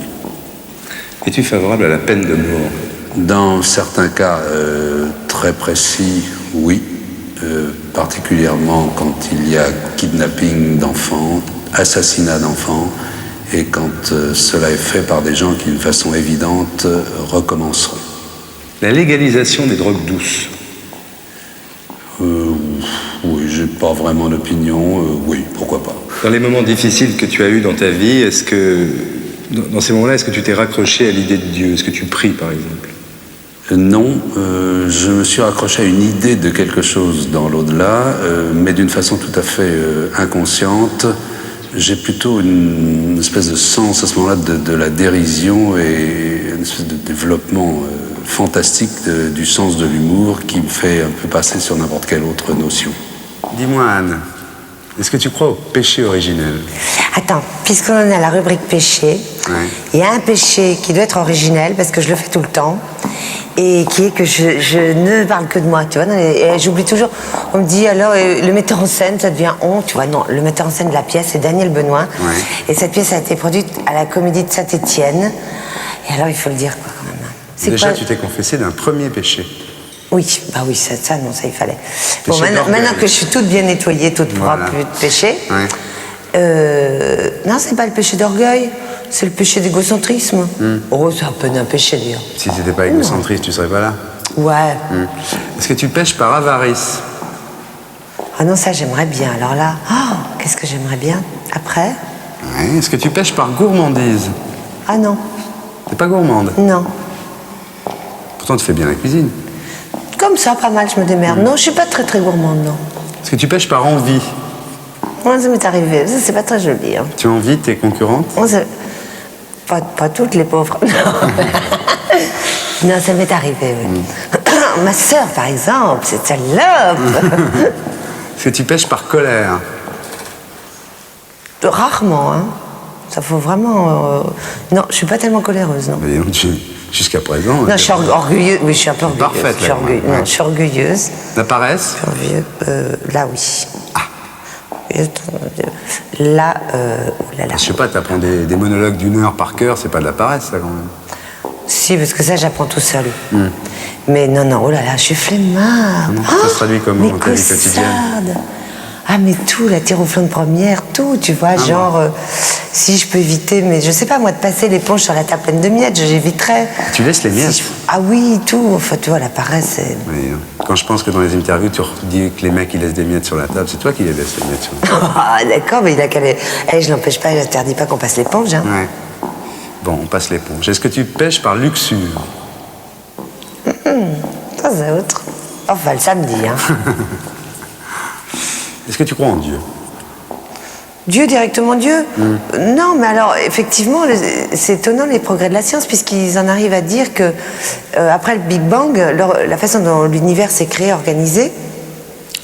Speaker 3: Es-tu favorable à la peine de mort?
Speaker 10: Dans certains cas très précis, oui. Particulièrement quand il y a kidnapping d'enfants, assassinat d'enfants, et quand cela est fait par des gens qui, d'une façon évidente, recommenceront.
Speaker 3: La légalisation des drogues douces?
Speaker 10: Oui, j'ai pas vraiment d'opinion. Oui, pourquoi pas.
Speaker 3: Dans les moments difficiles que tu as eus dans ta vie, est-ce que, dans ces moments-là, est-ce que tu t'es raccroché à l'idée de Dieu? Est-ce que tu pries, par exemple?
Speaker 10: Non, je me suis raccroché à une idée de quelque chose dans l'au-delà, mais d'une façon tout à fait inconsciente. J'ai plutôt une espèce de sens à ce moment-là de la dérision et une espèce de développement fantastique du sens de l'humour qui me fait un peu passer sur n'importe quelle autre notion.
Speaker 1: Dis-moi, Anne, est-ce que tu crois au péché originel?
Speaker 12: Attends, puisqu'on est à la rubrique péché, il y a un péché qui doit être originel, parce que je le fais tout le temps, et qui est que je ne parle que de moi, tu vois. Et j'oublie toujours, on me dit alors, le metteur en scène, ça devient honte, tu vois. Non, le metteur en scène de la pièce, c'est Daniel Benoît, et cette pièce a été produite à la Comédie de Saint-Étienne, et alors il faut le dire, quoi, quand même.
Speaker 1: Déjà, tu t'es confessé d'un premier péché.
Speaker 12: Oui, bah oui, ça, non, ça il fallait. Bon, maintenant que je suis toute bien nettoyée, toute propre, plus de péché. Non, c'est pas le péché d'orgueil, c'est le péché d'égocentrisme. Oh, c'est un peu d'un péché, d'ailleurs.
Speaker 1: Si t'étais pas égocentriste, tu serais pas là.
Speaker 12: Ouais.
Speaker 1: Est-ce que tu pêches par avarice?
Speaker 12: Ah non, ça j'aimerais bien. Alors là, qu'est-ce que j'aimerais bien après?
Speaker 1: Est-ce que tu pêches par gourmandise?
Speaker 12: Ah non.
Speaker 1: T'es pas gourmande?
Speaker 12: Non.
Speaker 1: Pourtant, tu fais bien la cuisine.
Speaker 12: Comme ça, pas mal, je me démerde. Non, je suis pas très gourmande, non.
Speaker 1: Est-ce que tu pêches par envie?
Speaker 12: Moi, ça m'est arrivé. Ça, c'est pas très joli. Hein.
Speaker 1: Tu envies tes concurrentes?
Speaker 12: Pas toutes les pauvres. Non, ça m'est arrivé, oui. Ma sœur, par exemple, c'est salope.
Speaker 1: Est-ce que tu pêches par colère?
Speaker 12: Rarement, hein. Ça faut vraiment... Non, je suis pas tellement coléreuse, non.
Speaker 1: Mais jusqu'à présent...
Speaker 12: Non, je suis orgueilleuse. Oui, je suis un peu orgueilleuse.
Speaker 1: Parfaite,
Speaker 12: je suis orgueilleuse. Non, je suis orgueilleuse.
Speaker 1: La paresse?
Speaker 12: Là, oui. Là, oh là là.
Speaker 1: Je sais pas, t'apprends des monologues d'1 heure par cœur, c'est pas de la paresse, ça, quand même.
Speaker 12: Si, parce que ça, j'apprends tout seul. Mais non, oh là là, je suis flemmarde.
Speaker 1: Ça se traduit comment dans ta vie quotidienne?
Speaker 12: Ah, mais tout, la tire au flanc de première, tout, tu vois, genre, si je peux éviter, mais je sais pas, moi, de passer l'éponge sur la table pleine de miettes, j'éviterais.
Speaker 1: Tu laisses les miettes?
Speaker 12: Ah oui, tout, enfin, tu vois, la paresse, c'est...
Speaker 1: Oui, quand je pense que dans les interviews, tu dis que les mecs, ils laissent des miettes sur la table, c'est toi qui les laisses, les miettes sur la table.
Speaker 12: Ah, d'accord, mais il a qu'à les... je l'empêche pas, je n'interdis pas qu'on passe l'éponge, hein.
Speaker 1: Ouais. Bon, on passe l'éponge. Est-ce que tu pêches par luxure?
Speaker 12: Ça, c'est autre. Enfin, le samedi, hein.
Speaker 1: Est-ce que tu crois en Dieu?
Speaker 12: Dieu, directement Dieu? Non, mais alors, effectivement, c'est étonnant les progrès de la science, puisqu'ils en arrivent à dire que, après le Big Bang, la façon dont l'univers s'est créé, organisé,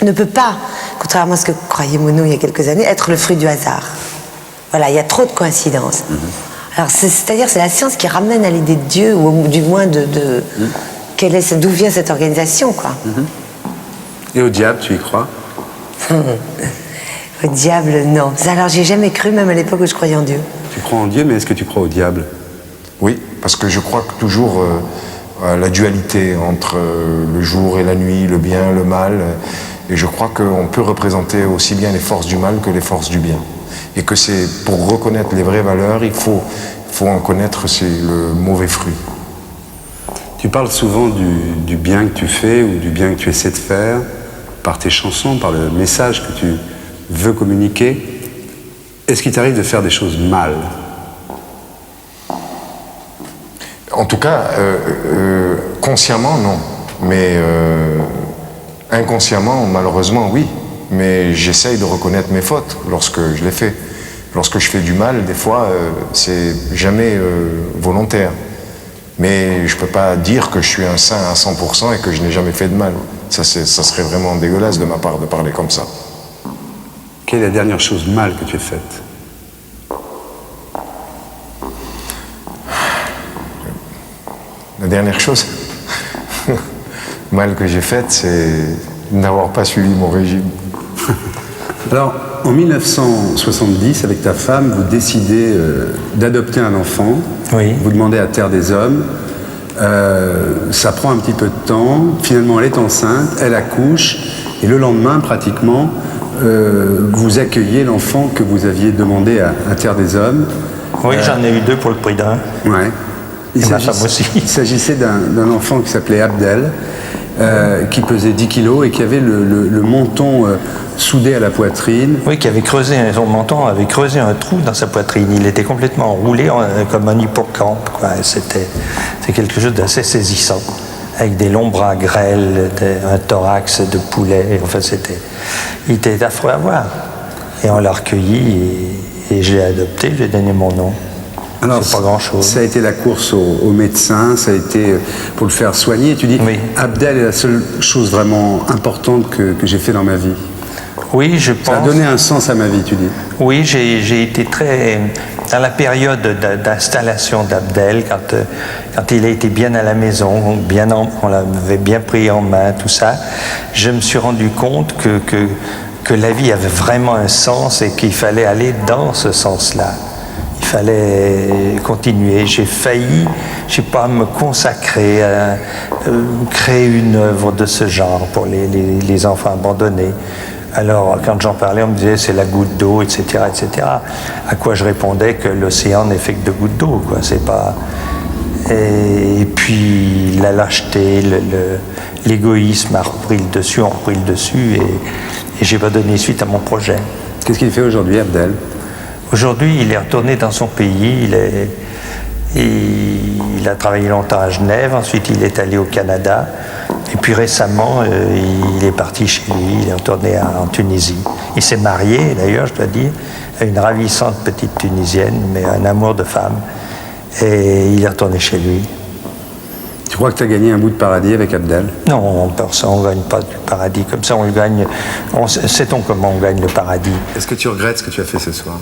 Speaker 12: ne peut pas, contrairement à ce que croyait Monod il y a quelques années, être le fruit du hasard. Voilà, il y a trop de coïncidences. Alors, c'est-à-dire, c'est la science qui ramène à l'idée de Dieu, ou du moins d'où vient cette organisation, quoi.
Speaker 1: Et au diable, tu y crois?
Speaker 12: Au diable, non. Alors, j'y ai jamais cru, même à l'époque où je croyais en Dieu.
Speaker 1: Tu crois en Dieu, mais est-ce que tu crois au diable?
Speaker 13: Oui, parce que je crois que toujours à la dualité entre le jour et la nuit, le bien, le mal. Et je crois qu'on peut représenter aussi bien les forces du mal que les forces du bien. Et que c'est pour reconnaître les vraies valeurs, il faut en connaître le mauvais fruit.
Speaker 1: Tu parles souvent du bien que tu fais ou du bien que tu essaies de faire par tes chansons, par le message que tu veux communiquer. Est-ce qu'il t'arrive de faire des choses mal?
Speaker 13: En tout cas, consciemment, non. Mais inconsciemment, malheureusement, oui. Mais j'essaye de reconnaître mes fautes lorsque je les fais. Lorsque je fais du mal, des fois, c'est jamais volontaire. Mais je ne peux pas dire que je suis un saint à 100% et que je n'ai jamais fait de mal. Ça serait vraiment dégueulasse de ma part de parler comme ça.
Speaker 1: Quelle est la dernière chose mal que tu aies faite?
Speaker 13: La dernière chose mal que j'ai faite, c'est n'avoir pas suivi mon régime.
Speaker 1: Alors, en 1970, avec ta femme, vous décidez d'adopter un enfant.
Speaker 16: Oui.
Speaker 1: Vous demandez à Terre des Hommes. Ça prend un petit peu de temps. Finalement, elle est enceinte, elle accouche. Et le lendemain, pratiquement, vous accueillez l'enfant que vous aviez demandé à Terre des Hommes.
Speaker 16: Oui, j'en ai eu 2 pour le prix d'un.
Speaker 1: Ouais.
Speaker 16: Et ma femme aussi.
Speaker 1: Il s'agissait d'un enfant qui s'appelait Abdel, qui pesait 10 kilos et qui avait le menton soudé à la poitrine.
Speaker 16: Oui, son menton avait creusé un trou dans sa poitrine. Il était complètement enroulé comme un hippocampe, quoi. C'est quelque chose d'assez saisissant.
Speaker 14: avec des longs bras grêles, un thorax de poulet. Enfin, il était affreux à voir. Et on l'a recueilli et je l'ai adopté, je lui ai donné mon nom.
Speaker 1: Alors,
Speaker 14: c'est pas grand-chose.
Speaker 1: Ça a été la course au médecin, ça a été pour le faire soigner. Et tu dis, Abdel est la seule chose vraiment importante que j'ai fait dans ma vie.
Speaker 14: Oui, je pense.
Speaker 1: Ça a donné un sens à ma vie, tu dis.
Speaker 14: Oui, j'ai été très... Dans la période d'installation d'Abdel, quand il a été bien à la maison, on l'avait bien pris en main, tout ça, je me suis rendu compte que la vie avait vraiment un sens et qu'il fallait aller dans ce sens-là. Il fallait continuer. J'ai failli, je sais pas, me consacrer à créer une œuvre de ce genre pour les enfants abandonnés. Alors, quand j'en parlais, on me disait c'est la goutte d'eau, etc., etc. À quoi je répondais que l'océan n'est fait que de gouttes d'eau, quoi. C'est pas. Et puis la lâcheté, l'égoïsme a repris le dessus, et j'ai pas donné suite à mon projet.
Speaker 1: Qu'est-ce qu'il fait aujourd'hui, Abdel?
Speaker 14: Aujourd'hui, il est retourné dans son pays. Il a travaillé longtemps à Genève. Ensuite, il est allé au Canada. Et puis récemment, il est parti chez lui. Il est retourné en Tunisie. Il s'est marié, d'ailleurs, je dois dire, à une ravissante petite Tunisienne, mais un amour de femme. Et il est retourné chez lui.
Speaker 1: Tu crois que tu as gagné un bout de paradis avec Abdel?
Speaker 14: Non, on ne gagne pas du paradis. Comme ça, on le gagne. Sait-on comment on gagne le paradis?
Speaker 1: Est-ce que tu regrettes ce que tu as fait ce soir?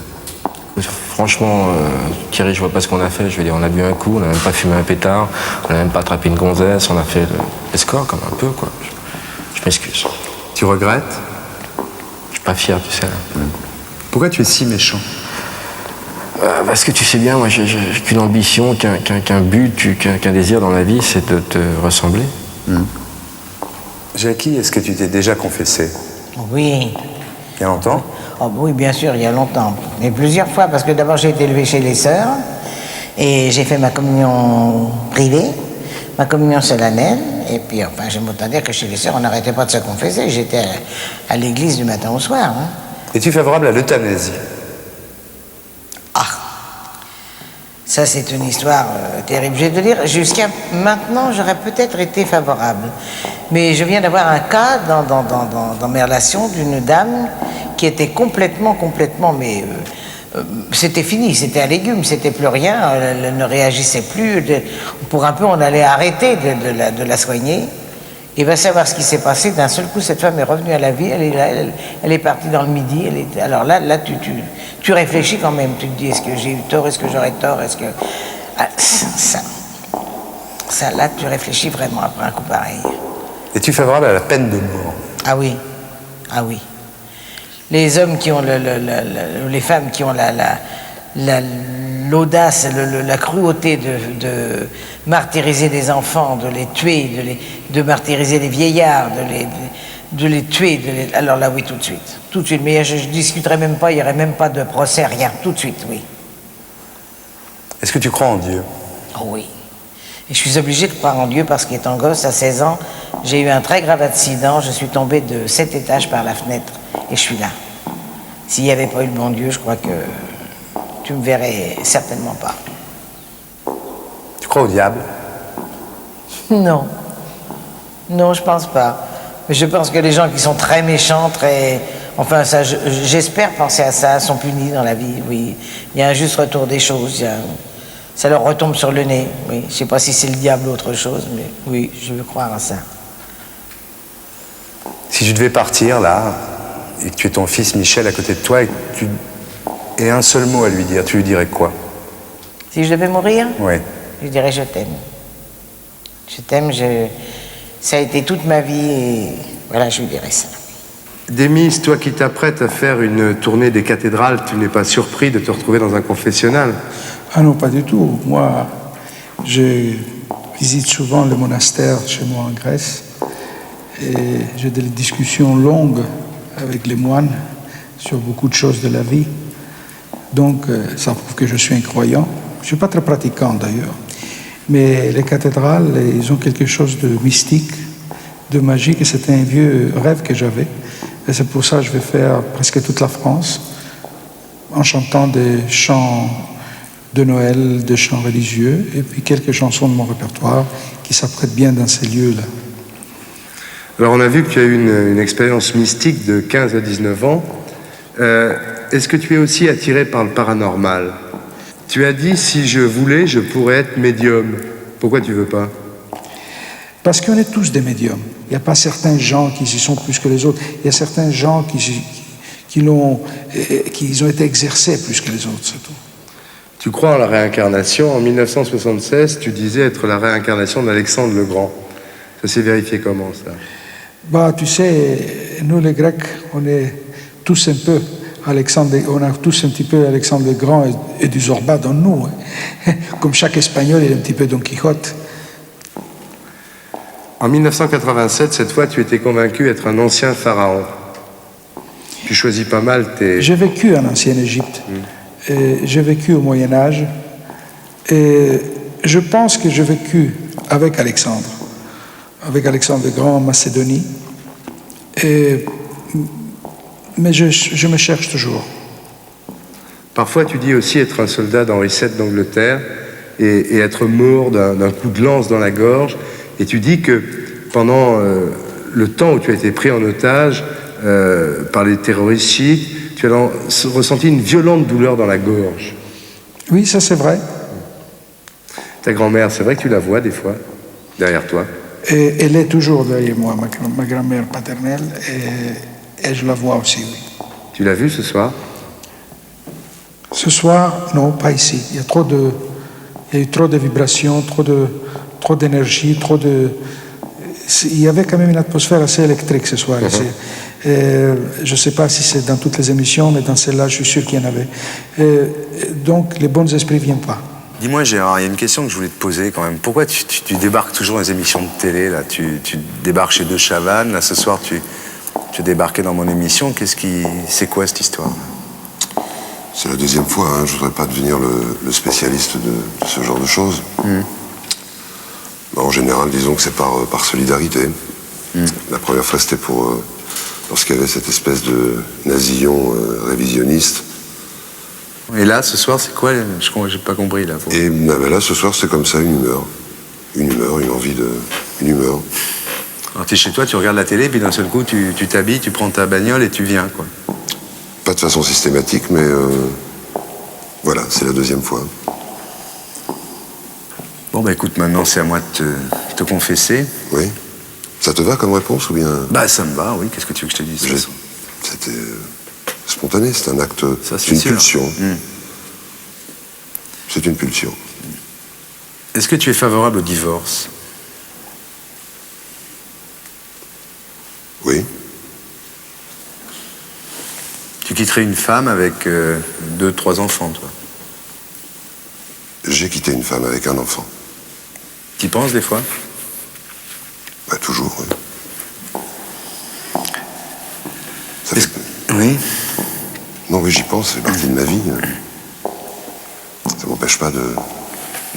Speaker 15: Franchement, Thierry, je vois pas ce qu'on a fait. Je veux dire, on a bu un coup, on n'a même pas fumé un pétard, on n'a même pas attrapé une gonzesse, on a fait les scores comme un peu, quoi. Je m'excuse.
Speaker 1: Tu regrettes?
Speaker 15: Je suis pas fier, tu sais.
Speaker 1: Pourquoi tu es si méchant?
Speaker 15: Parce que tu sais bien, moi, j'ai qu'une ambition, qu'un but, qu'un désir dans la vie, c'est de te ressembler.
Speaker 3: Jackie, est-ce que tu t'es déjà confessé?
Speaker 23: Oui.
Speaker 3: Il y a longtemps?
Speaker 23: Oh, oui, bien sûr, il y a longtemps. Mais plusieurs fois, parce que d'abord j'ai été élevé chez les sœurs, et j'ai fait ma communion privée, ma communion solennelle, et puis enfin, j'aime autant dire que chez les sœurs, on n'arrêtait pas de se confesser. J'étais à l'église du matin au soir. Hein.
Speaker 3: Es-tu favorable à l'euthanasie?
Speaker 23: Ça, c'est une histoire terrible. Je vais te dire, jusqu'à maintenant, j'aurais peut-être été favorable. Mais je viens d'avoir un cas dans mes relations d'une dame qui était complètement, mais c'était fini, c'était un légume, c'était plus rien, elle ne réagissait plus. Pour un peu, on allait arrêter de la soigner. Et va savoir ce qui s'est passé. D'un seul coup, cette femme est revenue à la vie, elle est partie dans le midi. Alors là tu réfléchis quand même. Tu te dis, est-ce que j'ai eu tort, est-ce que j'aurais tort, est-ce que... Ah, ça, là, tu réfléchis vraiment après un coup pareil.
Speaker 3: Es-tu favorable à la peine de mort?
Speaker 23: Ah oui, ah oui. Les hommes qui ont les femmes qui ont l'audace, la cruauté de martyriser des enfants, de les tuer, de martyriser les vieillards, de les tuer. Alors là, oui, tout de suite. Mais je ne discuterai même pas, il n'y aurait même pas de procès, rien. Tout de suite, oui.
Speaker 3: Est-ce que tu crois en Dieu?
Speaker 23: Oh oui. Et je suis obligée de croire en Dieu parce qu'étant gosse, à 16 ans, j'ai eu un très grave accident. Je suis tombée de 7 étages par la fenêtre et je suis là. S'il n'y avait pas eu le bon Dieu, je crois que tu me verrais certainement pas.
Speaker 3: Tu crois au diable?
Speaker 23: Non. Non, je pense pas. Mais je pense que les gens qui sont très méchants, enfin, ça, j'espère penser à ça, sont punis dans la vie, oui. Il y a un juste retour des choses, ça leur retombe sur le nez, oui. Je sais pas si c'est le diable ou autre chose, mais oui, je veux croire à ça.
Speaker 3: Si tu devais partir, là, et que tu es ton fils Michel à côté de toi, et que tu aies un seul mot à lui dire, tu lui dirais quoi?
Speaker 23: Si je devais mourir?
Speaker 3: Oui.
Speaker 23: Je lui dirais je t'aime. Je t'aime, ça a été toute ma vie, et voilà, je lui dirais ça.
Speaker 1: Démis, toi qui t'apprêtes à faire une tournée des cathédrales, tu n'es pas surpris de te retrouver dans un confessionnal?
Speaker 24: Ah non, pas du tout. Moi, je visite souvent le monastère chez moi en Grèce et j'ai des discussions longues avec les moines sur beaucoup de choses de la vie. Donc, ça prouve que je suis un croyant. Je ne suis pas très pratiquant d'ailleurs. Mais les cathédrales, ils ont quelque chose de mystique, de magique, et c'était un vieux rêve que j'avais. Et c'est pour ça que je vais faire presque toute la France en chantant des chants de Noël, de chants religieux, et puis quelques chansons de mon répertoire qui s'apprêtent bien dans ces lieux-là.
Speaker 2: Alors on a vu que tu as eu une expérience mystique de 15 à 19 ans. Est-ce que tu es aussi attiré par le paranormal? Tu as dit, si je voulais, je pourrais être médium. Pourquoi tu veux pas?
Speaker 24: Parce qu'on est tous des médiums. Il n'y a pas certains gens qui y sont plus que les autres. Il y a certains gens qui ont été exercés plus que les autres, c'est tout.
Speaker 2: Tu crois en la réincarnation. En 1976, tu disais être la réincarnation d'Alexandre le Grand. Ça s'est vérifié comment, ça?
Speaker 24: Bah, tu sais, nous les Grecs, on est tous un peu on a tous un petit peu Alexandre le Grand et du Zorba dans nous. Hein. Comme chaque Espagnol, il est un petit peu Don Quichotte.
Speaker 2: En 1987, cette fois, tu étais convaincu être un ancien pharaon. Tu choisis pas mal tes...
Speaker 24: J'ai vécu en ancienne Égypte. J'ai vécu au Moyen-Âge. Et je pense que j'ai vécu avec Alexandre le Grand en Macédonie. Mais je me cherche toujours.
Speaker 2: Parfois, tu dis aussi être un soldat d'Henri VII d'Angleterre et être mort d'un coup de lance dans la gorge. Et tu dis que pendant le temps où tu as été pris en otage par les terroristes chiites, tu as ressenti une violente douleur dans la gorge.
Speaker 24: Oui, ça c'est vrai.
Speaker 2: Ta grand-mère, c'est vrai que tu la vois des fois, derrière toi?
Speaker 24: Et elle est toujours derrière moi, ma grand-mère paternelle, et je la vois aussi, oui.
Speaker 2: Tu l'as vue ce soir?
Speaker 24: Ce soir, non, pas ici. Il y a eu trop de vibrations, trop d'énergie, il y avait quand même une atmosphère assez électrique ce soir ici. Je ne sais pas si c'est dans toutes les émissions, mais dans celle-là, je suis sûr qu'il y en avait. Donc, les bons esprits ne viennent pas.
Speaker 3: Dis-moi, Gérard, il y a une question que je voulais te poser quand même. Pourquoi tu débarques toujours dans les émissions de télé là? Tu débarques chez De Chavannes, là ce soir tu débarquais dans mon émission. C'est quoi cette histoire?
Speaker 17: C'est la deuxième fois, hein. Je ne voudrais pas devenir le spécialiste de ce genre de choses. En général, disons que c'est par solidarité. La première fois, c'était lorsqu'il y avait cette espèce de nasillon révisionniste.
Speaker 3: Et là, ce soir, c'est quoi? J'ai pas compris, là.
Speaker 17: Et là, ce soir, c'est comme ça, une humeur, une envie une humeur.
Speaker 3: Alors, tu es chez toi, tu regardes la télé, puis d'un seul coup, tu t'habilles, tu prends ta bagnole et tu viens, quoi.
Speaker 17: Pas de façon systématique, mais voilà, c'est la deuxième fois.
Speaker 3: Bon, bah écoute, maintenant, c'est à moi de te confesser.
Speaker 17: Oui. Ça te va comme réponse ou bien...
Speaker 3: Bah, ça me va, oui. Qu'est-ce que tu veux que je te dise?
Speaker 17: C'était spontané, c'est un acte,
Speaker 3: c'est
Speaker 17: une
Speaker 3: sûr.
Speaker 17: Pulsion. C'est une pulsion.
Speaker 3: Est-ce que tu es favorable au divorce?
Speaker 17: Oui.
Speaker 3: Tu quitterais une femme avec 2-3 enfants, toi?
Speaker 17: J'ai quitté une femme avec un enfant.
Speaker 3: T'y penses des fois?
Speaker 17: Bah, toujours, oui.
Speaker 3: Oui.
Speaker 17: Non, oui, j'y pense, c'est partie de ma vie. Ça m'empêche pas de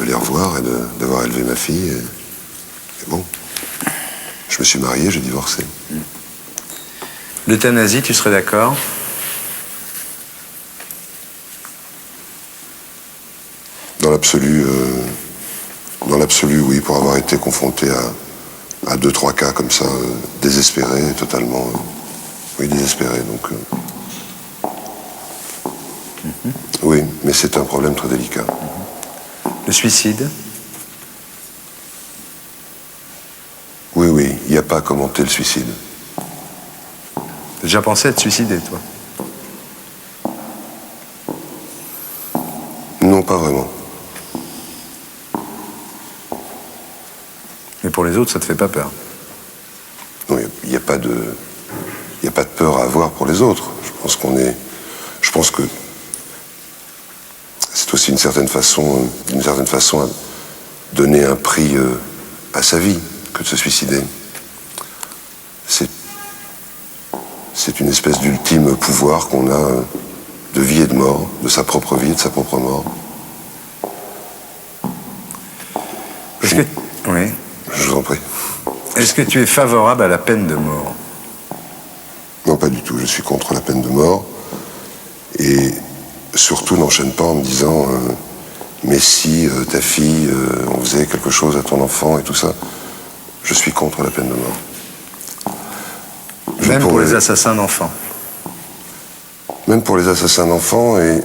Speaker 17: les revoir et d'avoir élevé ma fille. Et bon, je me suis marié, j'ai divorcé.
Speaker 3: L'euthanasie, tu serais d'accord?
Speaker 17: Dans l'absolu, oui, pour avoir été confronté à 2-3 cas comme ça, désespérés, totalement, oui, désespérés, donc... Oui, mais c'est un problème très délicat.
Speaker 3: Le suicide?
Speaker 17: Oui, il n'y a pas à commenter le suicide.
Speaker 3: T'as déjà pensé à te suicider, toi?
Speaker 17: Non, pas vraiment.
Speaker 3: Mais pour les autres, ça te fait pas peur?
Speaker 17: Non, il n'y a pas de peur à avoir pour les autres. Je pense que c'est aussi une certaine façon à donner un prix à sa vie que de se suicider. C'est une espèce d'ultime pouvoir qu'on a de vie et de mort, de sa propre vie et de sa propre mort.
Speaker 3: Oui.
Speaker 17: Je vous en prie.
Speaker 3: Est-ce que tu es favorable à la peine de mort?
Speaker 17: Non, pas du tout. Je suis contre la peine de mort. Et surtout, n'enchaîne pas en me disant mais si ta fille, on faisait quelque chose à ton enfant et tout ça, je suis contre la peine de mort.
Speaker 3: Même pour les assassins d'enfants.
Speaker 17: Même pour les assassins d'enfants, et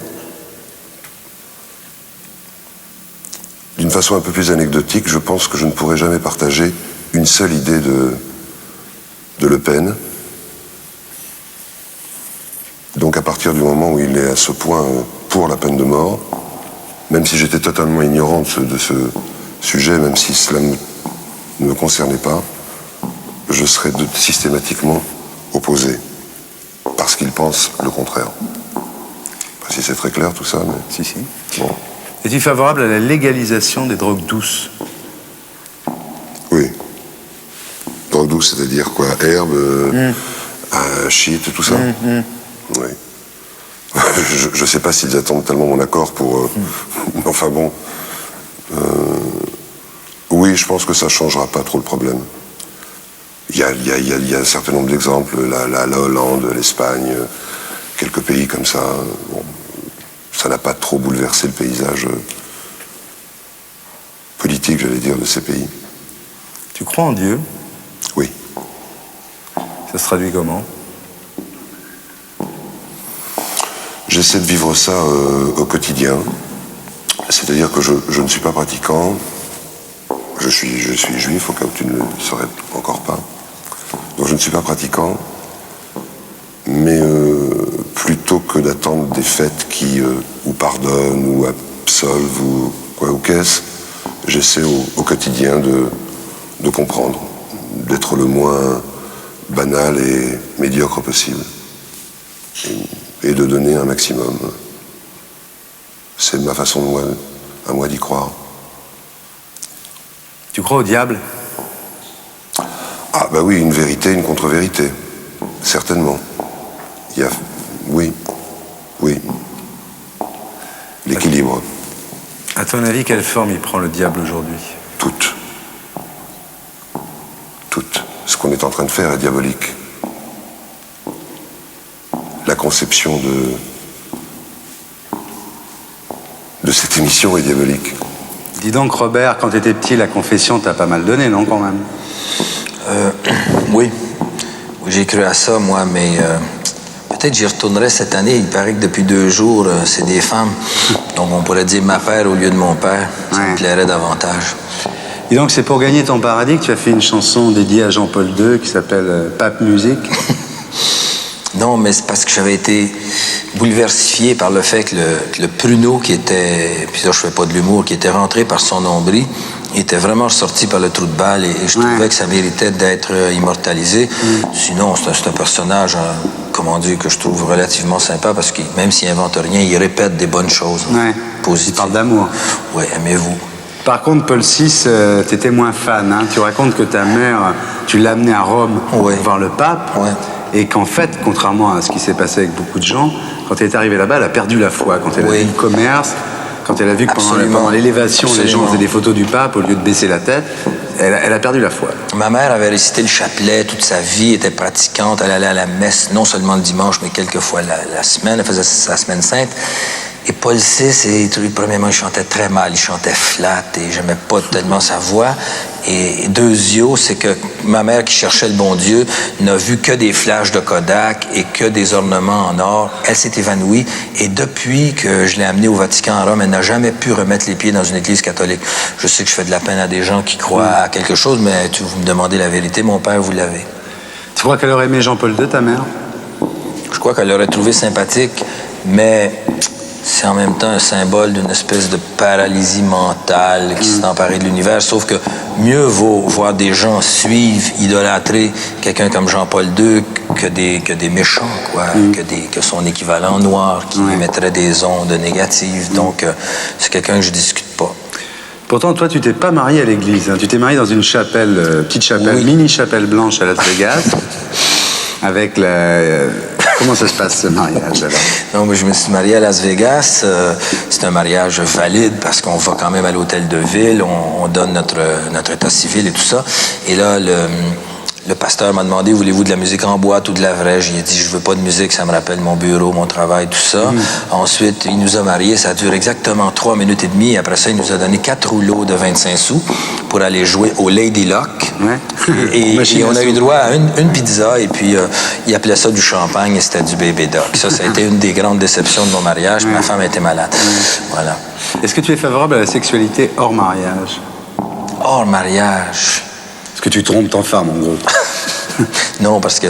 Speaker 17: d'une façon un peu plus anecdotique, je pense que je ne pourrai jamais partager une seule idée de Le Pen. Donc à partir du moment où il est à ce point pour la peine de mort, même si j'étais totalement ignorant de ce sujet, même si cela ne me concernait pas, je serais systématiquement opposé, parce qu'il pense le contraire. Pas si c'est très clair tout ça, mais...
Speaker 3: Si.
Speaker 17: Bon.
Speaker 3: Es-tu favorable à la légalisation des drogues douces?
Speaker 17: Oui. Drogue douce, c'est-à-dire quoi? Herbe, shit, tout ça? Oui. Je ne sais pas s'ils attendent tellement mon accord pour... Enfin bon... Oui, je pense que ça ne changera pas trop le problème. Il y a un certain nombre d'exemples, la Hollande, l'Espagne, quelques pays comme ça. Bon, ça n'a pas trop bouleversé le paysage politique, j'allais dire, de ces pays.
Speaker 3: Tu crois en Dieu?
Speaker 17: Oui.
Speaker 3: Ça se traduit comment?
Speaker 17: J'essaie de vivre ça au quotidien. C'est-à-dire que je ne suis pas pratiquant. Je suis juif, au cas où tu ne le saurais encore pas. Donc je ne suis pas pratiquant. Mais plutôt que d'attendre des fêtes qui ou pardonnent, ou absolvent, ou quoi, ou qu'est-ce, j'essaie au quotidien de comprendre, d'être le moins banal et médiocre possible. Et de donner un maximum. C'est ma façon à moi d'y croire.
Speaker 3: Tu crois au diable?
Speaker 17: Ah bah oui, une vérité, une contre-vérité. Certainement. Oui. L'équilibre.
Speaker 3: À ton avis, quelle forme il prend le diable aujourd'hui?
Speaker 17: Toute. Ce qu'on est en train de faire est diabolique. La conception de cette émission est diabolique.
Speaker 3: Dis donc, Robert, quand tu étais petit, la confession t'a pas mal donné, non, quand même?
Speaker 5: Oui, j'ai cru à ça, moi, mais peut-être j'y retournerai cette année. Il paraît que depuis 2 jours, c'est des femmes. Donc on pourrait dire ma père au lieu de mon père. Ça me plairait davantage.
Speaker 3: Et donc c'est pour gagner ton paradis que tu as fait une chanson dédiée à Jean-Paul II qui s'appelle Pape Musique.
Speaker 5: Non, mais c'est parce que j'avais été bouleversifié par le fait que le pruneau qui était, puis là je fais pas de l'humour, qui était rentré par son nombril, était vraiment ressorti par le trou de balle et je trouvais que ça méritait d'être immortalisé. Sinon, c'est un personnage, comment dire, que je trouve relativement sympa parce que même s'il invente rien, il répète des bonnes choses. Positives.
Speaker 3: Il parle d'amour.
Speaker 5: Oui, aimez-vous.
Speaker 3: Par contre, Paul VI, t'étais moins fan. Hein. Tu racontes que ta mère, tu l'as amenée à Rome pour voir le pape. Et qu'en fait, contrairement à ce qui s'est passé avec beaucoup de gens, quand elle est arrivée là-bas, elle a perdu la foi. Quand elle a vu le commerce, quand elle a vu que pendant l'élévation, les gens faisaient des photos du pape au lieu de baisser la tête, elle a perdu la foi.
Speaker 5: Ma mère avait récité le chapelet toute sa vie, était pratiquante, elle allait à la messe, non seulement le dimanche, mais quelques fois la semaine, elle faisait sa semaine sainte. Et Paul VI, premièrement, il chantait très mal, il chantait flat et j'aimais pas tellement sa voix. Et deuxièmement, c'est que ma mère qui cherchait le bon Dieu n'a vu que des flashs de Kodak et que des ornements en or. Elle s'est évanouie et depuis que je l'ai amenée au Vatican à Rome, elle n'a jamais pu remettre les pieds dans une église catholique. Je sais que je fais de la peine à des gens qui croient à quelque chose, mais vous me demandez la vérité, mon père, vous l'avez.
Speaker 3: Tu crois qu'elle aurait aimé Jean-Paul II, ta mère?
Speaker 5: Je crois qu'elle l'aurait trouvé sympathique, mais c'est en même temps un symbole d'une espèce de paralysie mentale qui s'est emparée de l'univers, sauf que mieux vaut voir des gens suivre, idolâtrer quelqu'un comme Jean-Paul II que des méchants, quoi, que son équivalent noir qui émettrait des ondes négatives. Donc, c'est quelqu'un que je discute pas.
Speaker 3: Pourtant, toi, tu t'es pas marié à l'église. Hein. Tu t'es marié dans une chapelle, petite chapelle, mini chapelle blanche à Las Vegas, avec la... Comment ça se passe, ce mariage, alors?
Speaker 5: Non, mais je me suis marié à Las Vegas. C'est un mariage valide parce qu'on va quand même à l'hôtel de ville, on donne notre état civil et tout ça. Et là,
Speaker 18: Le pasteur m'a demandé, voulez-vous de la musique en boîte ou de la vraie? J'ai dit, je veux pas de musique, ça me rappelle mon bureau, mon travail, tout ça. Ensuite, il nous a mariés, ça dure exactement 3 minutes et demie. Après ça, il nous a donné 4 rouleaux de 25 sous pour aller jouer au Lady Luck. Et on a eu droit à une pizza, et puis il appelait ça du champagne, et c'était du Baby Doc. Ça a été une des grandes déceptions de mon mariage. Ma femme était malade. Voilà.
Speaker 10: Est-ce que tu es favorable à la sexualité hors mariage?
Speaker 18: Hors mariage?
Speaker 10: Est-ce que tu trompes ta femme, en gros?
Speaker 18: Non, parce que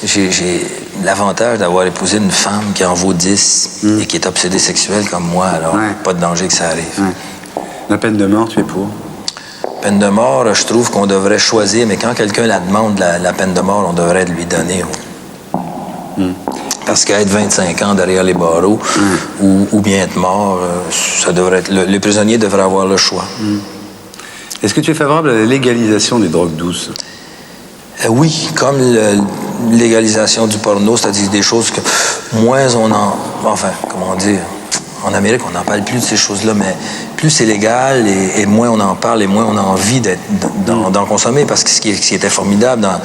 Speaker 18: j'ai l'avantage d'avoir épousé une femme qui en vaut 10 et qui est obsédée sexuelle comme moi, alors pas de danger que ça arrive.
Speaker 10: La peine de mort, tu es pour?
Speaker 18: Peine de mort, je trouve qu'on devrait choisir, mais quand quelqu'un la demande, la peine de mort, on devrait lui donner. Parce qu'être 25 ans derrière les barreaux ou bien être mort, ça devrait être. Les prisonniers devraient avoir le choix.
Speaker 10: Est-ce que tu es favorable à la légalisation des drogues douces?
Speaker 18: Oui, comme la légalisation du porno, c'est-à-dire des choses que moins on en... Enfin, comment dire... En Amérique, on n'en parle plus de ces choses-là, mais plus c'est légal et moins on en parle et moins on a envie d'en consommer. Parce que ce qui était formidable dans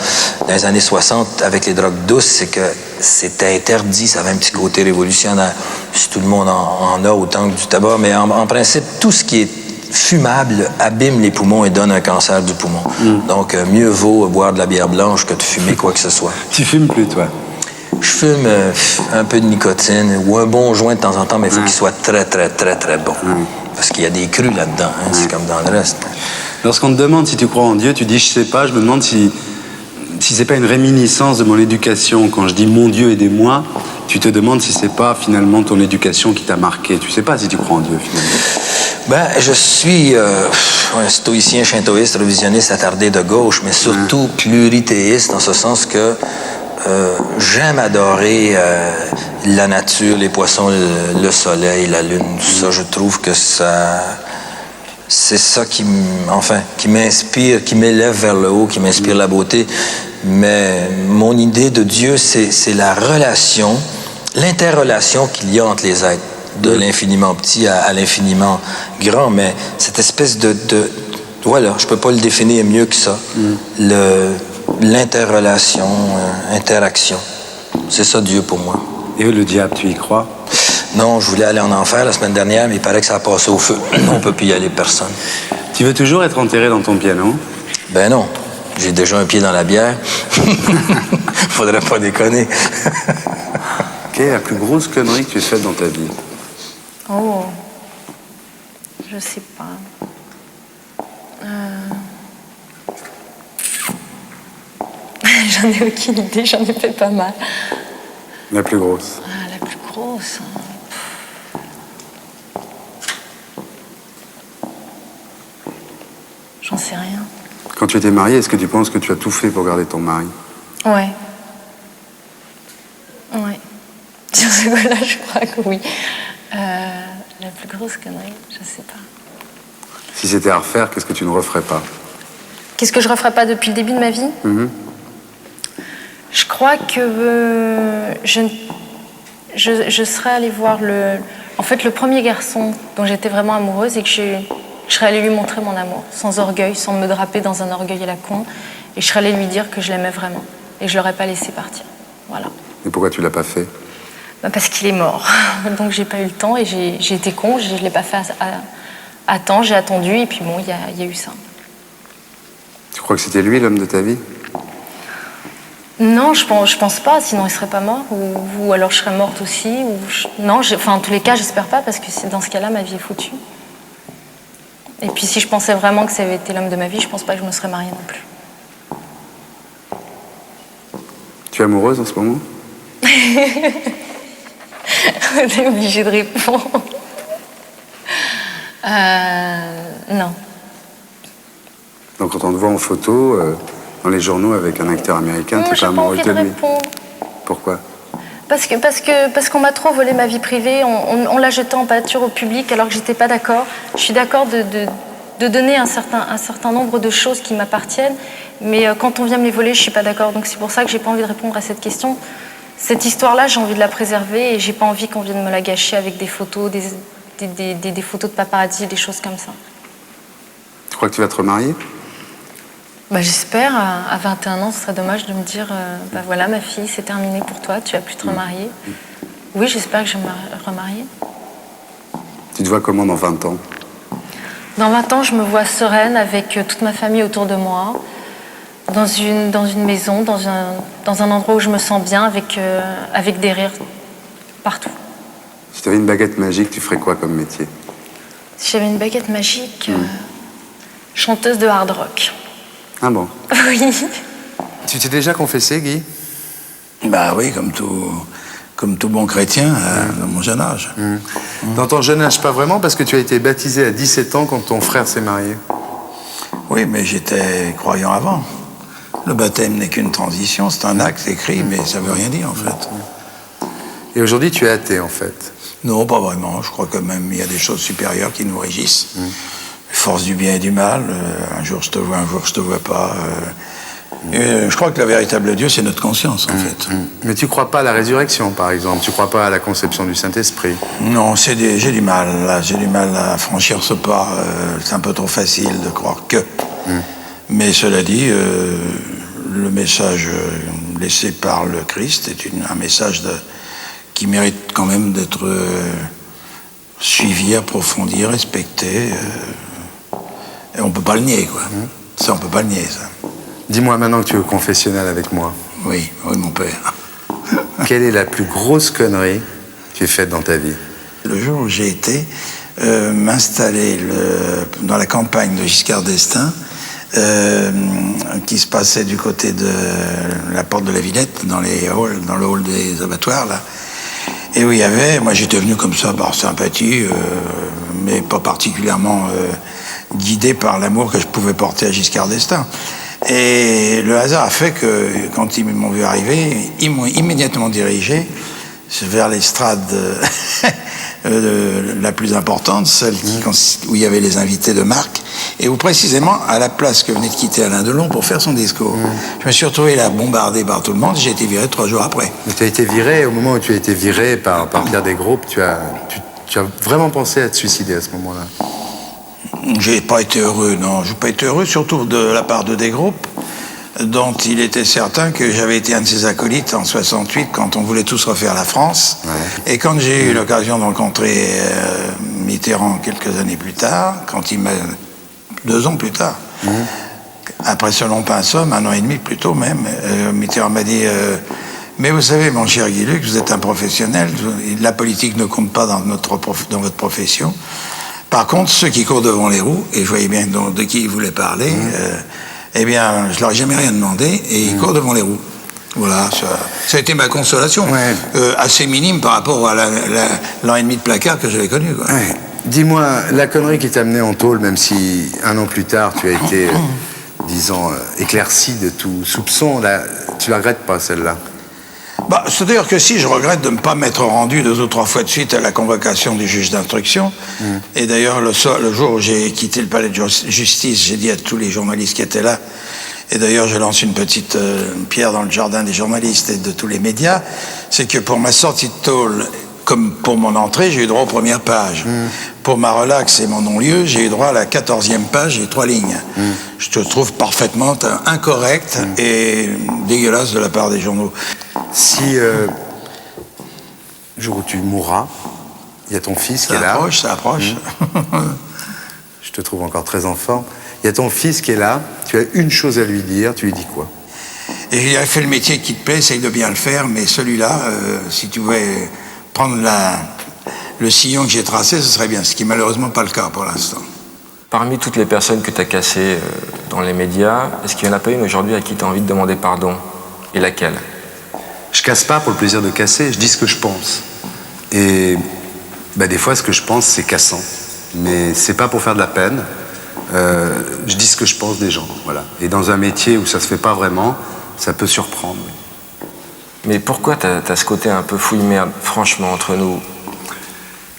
Speaker 18: les années 60 avec les drogues douces, c'est que c'était interdit. Ça avait un petit côté révolutionnaire. Si tout le monde en a autant que du tabac, mais en principe, tout ce qui est fumable abîme les poumons et donne un cancer du poumon. Donc, mieux vaut boire de la bière blanche que de fumer quoi que ce soit.
Speaker 10: Tu fumes plus, toi?
Speaker 18: Je fume un peu de nicotine ou un bon joint de temps en temps, mais il faut qu'il soit très, très, très, très bon. Parce qu'il y a des crus là-dedans, c'est comme dans le reste.
Speaker 10: Lorsqu'on te demande si tu crois en Dieu, tu dis « je sais pas », je me demande si c'est pas une réminiscence de mon éducation. Quand je dis « mon Dieu, aidez-moi », tu te demandes si c'est pas finalement ton éducation qui t'a marqué. Tu sais pas si tu crois en Dieu, finalement.
Speaker 18: Ben, je suis un stoïcien, shintoïste, révisionniste attardé de gauche, mais surtout plurithéiste, dans ce sens que j'aime adorer la nature, les poissons, le soleil, la lune, tout ça. Je trouve que c'est ça qui m'inspire, qui m'élève vers le haut, qui m'inspire la beauté. Mais mon idée de Dieu, c'est la relation, l'interrelation qu'il y a entre les êtres, de l'infiniment petit à l'infiniment grand. Mais cette espèce de voilà, je peux pas le définir mieux que ça. L'interrelation, interaction. C'est ça Dieu pour moi.
Speaker 10: Et le diable, tu y crois?
Speaker 18: Non, je voulais aller en enfer la semaine dernière, mais il paraît que ça a passé au feu. On peut plus y aller, personne.
Speaker 10: Tu veux toujours être enterré dans ton piano?
Speaker 18: Ben non. J'ai déjà un pied dans la bière. Faudrait pas déconner.
Speaker 10: Quelle est la plus grosse connerie que tu as faite dans ta vie?
Speaker 19: Oh, je sais pas. J'en ai aucune idée, j'en ai fait pas mal.
Speaker 10: La plus grosse?
Speaker 19: La plus grosse. J'en sais rien.
Speaker 10: Quand tu étais mariée, est-ce que tu penses que tu as tout fait pour garder ton mari?
Speaker 19: Ouais. Ouais. Sur ce coup-là, je crois que oui. La plus grosse connerie, je sais pas.
Speaker 10: Si c'était à refaire, qu'est-ce que tu ne referais pas?
Speaker 19: Qu'est-ce que je referais pas depuis le début de ma vie? Je crois que je serais allée voir le premier garçon dont j'étais vraiment amoureuse et que je serais allée lui montrer mon amour, sans orgueil, sans me draper dans un orgueil à la con. Et je serais allée lui dire que je l'aimais vraiment. Et je l'aurais pas laissé partir. Voilà.
Speaker 10: Et pourquoi tu l'as pas fait?
Speaker 19: Parce qu'il est mort. Donc j'ai pas eu le temps et j'ai été con, je l'ai pas fait à temps, j'ai attendu et puis bon, il y a eu ça.
Speaker 10: Tu crois que c'était lui l'homme de ta vie?
Speaker 19: Non, je pense pas, sinon il serait pas mort, ou alors je serais morte aussi. Non, en tous les cas, j'espère pas, parce que dans ce cas-là, ma vie est foutue. Et puis si je pensais vraiment que ça avait été l'homme de ma vie, je pense pas que je me serais mariée non plus.
Speaker 10: Tu es amoureuse en ce moment?
Speaker 19: On est obligé de répondre. Non.
Speaker 10: Donc quand on te voit en photo, dans les journaux avec un acteur américain, t'es pas amoureuse de lui? Pourquoi?
Speaker 19: Parce qu'on m'a trop volé ma vie privée, on l'a jeté en pâture au public alors que j'étais pas d'accord. Je suis d'accord de donner un certain nombre de choses qui m'appartiennent, mais quand on vient me les voler, je suis pas d'accord. Donc c'est pour ça que j'ai pas envie de répondre à cette question. Cette histoire-là, j'ai envie de la préserver et j'ai pas envie qu'on vienne me la gâcher avec des photos, des photos de paparazzi, des choses comme ça.
Speaker 10: Tu crois que tu vas te remarier?
Speaker 19: Bah, j'espère, à 21 ans, ce serait dommage de me dire bah voilà, ma fille, c'est terminé pour toi, tu vas plus te remarier. Oui, j'espère que je vais me remarier.
Speaker 3: Tu te vois comment dans 20 ans?
Speaker 19: Dans 20 ans, je me vois sereine avec toute ma famille autour de moi, dans une maison, dans un endroit où je me sens bien, avec des rires partout.
Speaker 3: Si tu avais une baguette magique, tu ferais quoi comme métier?
Speaker 19: Si j'avais une baguette magique, chanteuse de hard rock.
Speaker 3: Ah bon?
Speaker 19: Oui.
Speaker 2: Tu t'es déjà confessé, Guy?
Speaker 6: Bah oui, comme tout bon chrétien, dans mon jeune âge.
Speaker 2: Dans ton jeune âge, pas vraiment, parce que tu as été baptisé à 17 ans quand ton frère s'est marié.
Speaker 6: Oui, mais j'étais croyant avant. Le baptême n'est qu'une transition, c'est un acte écrit, mais ça veut rien dire en fait.
Speaker 2: Et aujourd'hui, tu es athée en fait?
Speaker 6: Non, pas vraiment. Je crois que même il y a des choses supérieures qui nous régissent. Les forces du bien et du mal. Un jour je te vois, un jour je te vois pas. Je crois que la véritable Dieu, c'est notre conscience en fait.
Speaker 2: Mais tu crois pas à la résurrection, par exemple? Tu crois pas à la conception du Saint-Esprit?
Speaker 6: Non, j'ai du mal. Là, j'ai du mal à franchir ce pas. C'est un peu trop facile de croire que. Mais cela dit, le message laissé par le Christ est un message qui mérite quand même d'être suivi, approfondi, respecté. Et on ne peut pas le nier, quoi. Ça, on ne peut pas le nier, ça.
Speaker 2: Dis-moi maintenant que tu es au confessionnal avec moi.
Speaker 6: Oui, mon père.
Speaker 2: Quelle est la plus grosse connerie que tu aies faite dans ta vie?
Speaker 6: Le jour où j'ai été m'installer dans la campagne de Giscard d'Estaing, qui se passait du côté de la porte de la Villette, dans le hall des abattoirs, là. Et où il y avait, moi j'étais venu comme ça par sympathie, mais pas particulièrement guidé par l'amour que je pouvais porter à Giscard d'Estaing. Et le hasard a fait que quand ils m'ont vu arriver, ils m'ont immédiatement dirigé vers l'estrade la plus importante, celle où il y avait les invités de marque, et où précisément à la place que venait de quitter Alain Delon pour faire son discours. Je me suis retrouvé là bombardé par tout le monde, j'ai été viré 3 jours après.
Speaker 2: Mais tu as été viré, au moment où tu as été viré par Pierre Desgroupes, tu as vraiment pensé à te suicider à ce moment-là?
Speaker 6: J'ai pas été heureux, non. J'ai pas été heureux, surtout de la part de Desgroupes, dont il était certain que j'avais été un de ses acolytes en 68 quand on voulait tous refaire la France. Ouais. Et quand j'ai eu l'occasion de rencontrer Mitterrand quelques années plus tard, 2 ans plus tard, après ce long pinceau, 1 an et demi plus tôt même, Mitterrand m'a dit mais vous savez, mon cher Guy Lux, vous êtes un professionnel, la politique ne compte pas dans votre profession. Par contre, ceux qui courent devant les roues, et je voyais bien de qui il voulait parler, eh bien, je leur ai jamais rien demandé, et ils courent devant les roues. Voilà, ça a été ma consolation, assez minime par rapport à l'an et demi de placard que j'avais connu. Quoi.
Speaker 2: Ouais. Dis-moi, la connerie qui t'a amené en tôle, même si 1 an plus tard tu as été, disons, éclairci de tout soupçon, là, tu la regrettes pas celle-là?
Speaker 6: Bah, c'est-à-dire que si je regrette de ne pas m'être rendu 2 ou 3 fois de suite à la convocation du juge d'instruction, et d'ailleurs le jour où j'ai quitté le palais de justice, j'ai dit à tous les journalistes qui étaient là, et d'ailleurs je lance une petite pierre dans le jardin des journalistes et de tous les médias, c'est que pour ma sortie de tôle, comme pour mon entrée, j'ai eu droit aux premières pages. Pour ma relaxe et mon non-lieu, j'ai eu droit à la 14e page et 3 lignes. Je te trouve parfaitement incorrect et dégueulasse de la part des journaux.
Speaker 2: Si le jour où tu mourras, il y a ton fils qui est là.
Speaker 6: Ça approche.
Speaker 2: Je te trouve encore très enfant. Il y a ton fils qui est là. Tu as une chose à lui dire. Tu lui dis quoi?
Speaker 6: Et il a fait le métier qui te plaît, essaye de bien le faire, mais celui-là, si tu pouvais prendre le sillon que j'ai tracé, ce serait bien, ce qui n'est malheureusement pas le cas pour l'instant.
Speaker 15: Parmi toutes les personnes que tu as cassées dans les médias, est-ce qu'il n'y en a pas une aujourd'hui à qui tu as envie de demander pardon? Et laquelle?
Speaker 3: Je casse pas pour le plaisir de casser, je dis ce que je pense. Et des fois, ce que je pense, c'est cassant. Mais c'est pas pour faire de la peine. Je dis ce que je pense des gens, voilà. Et dans un métier où ça se fait pas vraiment, ça peut surprendre. Oui.
Speaker 15: Mais pourquoi t'as ce côté un peu fouille-merde, franchement, entre nous?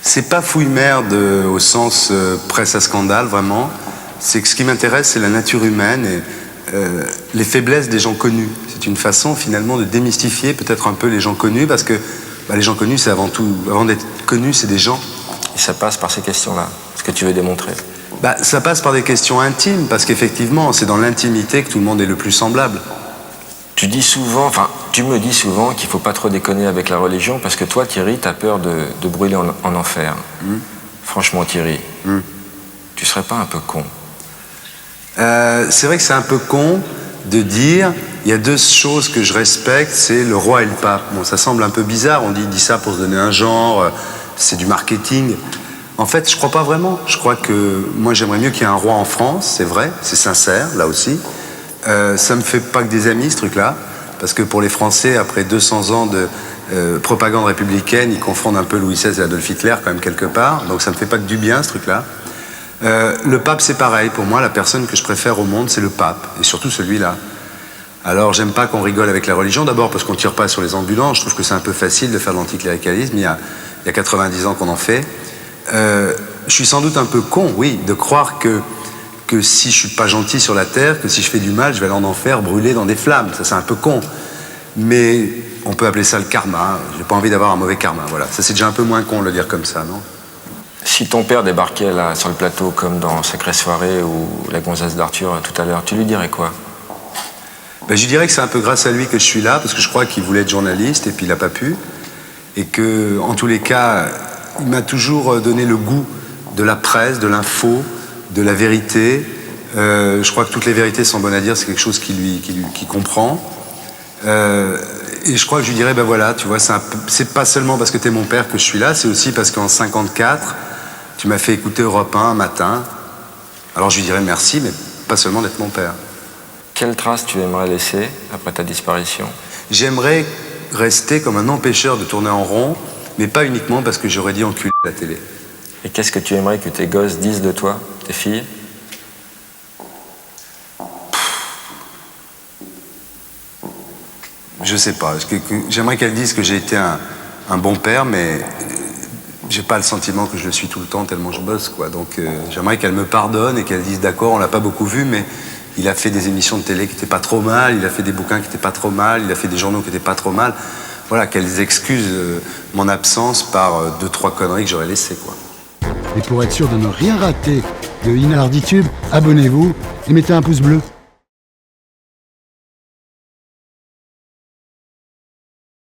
Speaker 3: C'est pas fouille-merde au sens presse à scandale, vraiment. C'est que ce qui m'intéresse, c'est la nature humaine et les faiblesses des gens connus. C'est une façon, finalement, de démystifier peut-être un peu les gens connus, parce que les gens connus, c'est avant tout, avant d'être connus, c'est des gens.
Speaker 15: Et ça passe par ces questions-là, ce que tu veux démontrer.
Speaker 3: Bah, ça passe par des questions intimes, parce qu'effectivement, c'est dans l'intimité que tout le monde est le plus semblable.
Speaker 15: Tu dis souvent, enfin, tu me dis souvent qu'il ne faut pas trop déconner avec la religion, parce que toi, Thierry, tu as peur de brûler en enfer. Franchement, Thierry, tu serais pas un peu con?
Speaker 3: C'est vrai que c'est un peu con de dire, il y a deux choses que je respecte, c'est le roi et le pape. Bon, ça semble un peu bizarre, on dit ça pour se donner un genre, c'est du marketing. En fait, je crois pas vraiment. Je crois que moi, j'aimerais mieux qu'il y ait un roi en France, c'est vrai, c'est sincère, là aussi. Ça me fait pas que des amis, ce truc-là, parce que pour les Français, après 200 ans de propagande républicaine, ils confondent un peu Louis XVI et Adolf Hitler, quand même, quelque part. Donc ça me fait pas que du bien, ce truc-là. Le pape, c'est pareil. Pour moi, la personne que je préfère au monde, c'est le pape, et surtout celui-là. Alors, j'aime pas qu'on rigole avec la religion, d'abord parce qu'on tire pas sur les ambulants. Je trouve que c'est un peu facile de faire de l'anticléricalisme. Il y a 90 ans qu'on en fait. Je suis sans doute un peu con, oui, de croire que si je suis pas gentil sur la terre, que si je fais du mal, je vais aller en enfer, brûler dans des flammes. Ça, c'est un peu con. Mais on peut appeler ça le karma. J'ai pas envie d'avoir un mauvais karma, voilà. Ça, c'est déjà un peu moins con de le dire comme ça, non?
Speaker 15: Si ton père débarquait là sur le plateau comme dans Sacrée Soirée ou La Gonzesse d'Arthur tout à l'heure, tu lui dirais quoi?
Speaker 3: Ben, je dirais que c'est un peu grâce à lui que je suis là, parce que je crois qu'il voulait être journaliste et puis il n'a pas pu. Et que, en tous les cas, il m'a toujours donné le goût de la presse, de l'info, de la vérité. Je crois que toutes les vérités sont bonnes à dire, c'est quelque chose qu'il comprend. Et je crois que je lui dirais, ben voilà, tu vois, c'est pas seulement parce que t'es mon père que je suis là, c'est aussi parce qu'en 54, tu m'as fait écouter Europe 1 un matin. Alors je lui dirais merci, mais pas seulement d'être mon père.
Speaker 15: Quelle trace tu aimerais laisser après ta disparition?
Speaker 3: J'aimerais rester comme un empêcheur de tourner en rond, mais pas uniquement parce que j'aurais dit enculé à la télé.
Speaker 15: Et qu'est-ce que tu aimerais que tes gosses disent de toi, tes filles?
Speaker 3: Je sais pas. J'aimerais qu'elles disent que j'ai été un bon père, mais j'ai pas le sentiment que je le suis tout le temps tellement je bosse, quoi. Donc j'aimerais qu'elles me pardonnent et qu'elles disent d'accord, on l'a pas beaucoup vu, mais il a fait des émissions de télé qui étaient pas trop mal, il a fait des bouquins qui étaient pas trop mal, il a fait des journaux qui étaient pas trop mal. Voilà, qu'elles excusent mon absence par 2-3 conneries que j'aurais laissées, quoi.
Speaker 4: Et pour être sûr de ne rien rater de Inarditube, abonnez-vous et mettez un pouce bleu.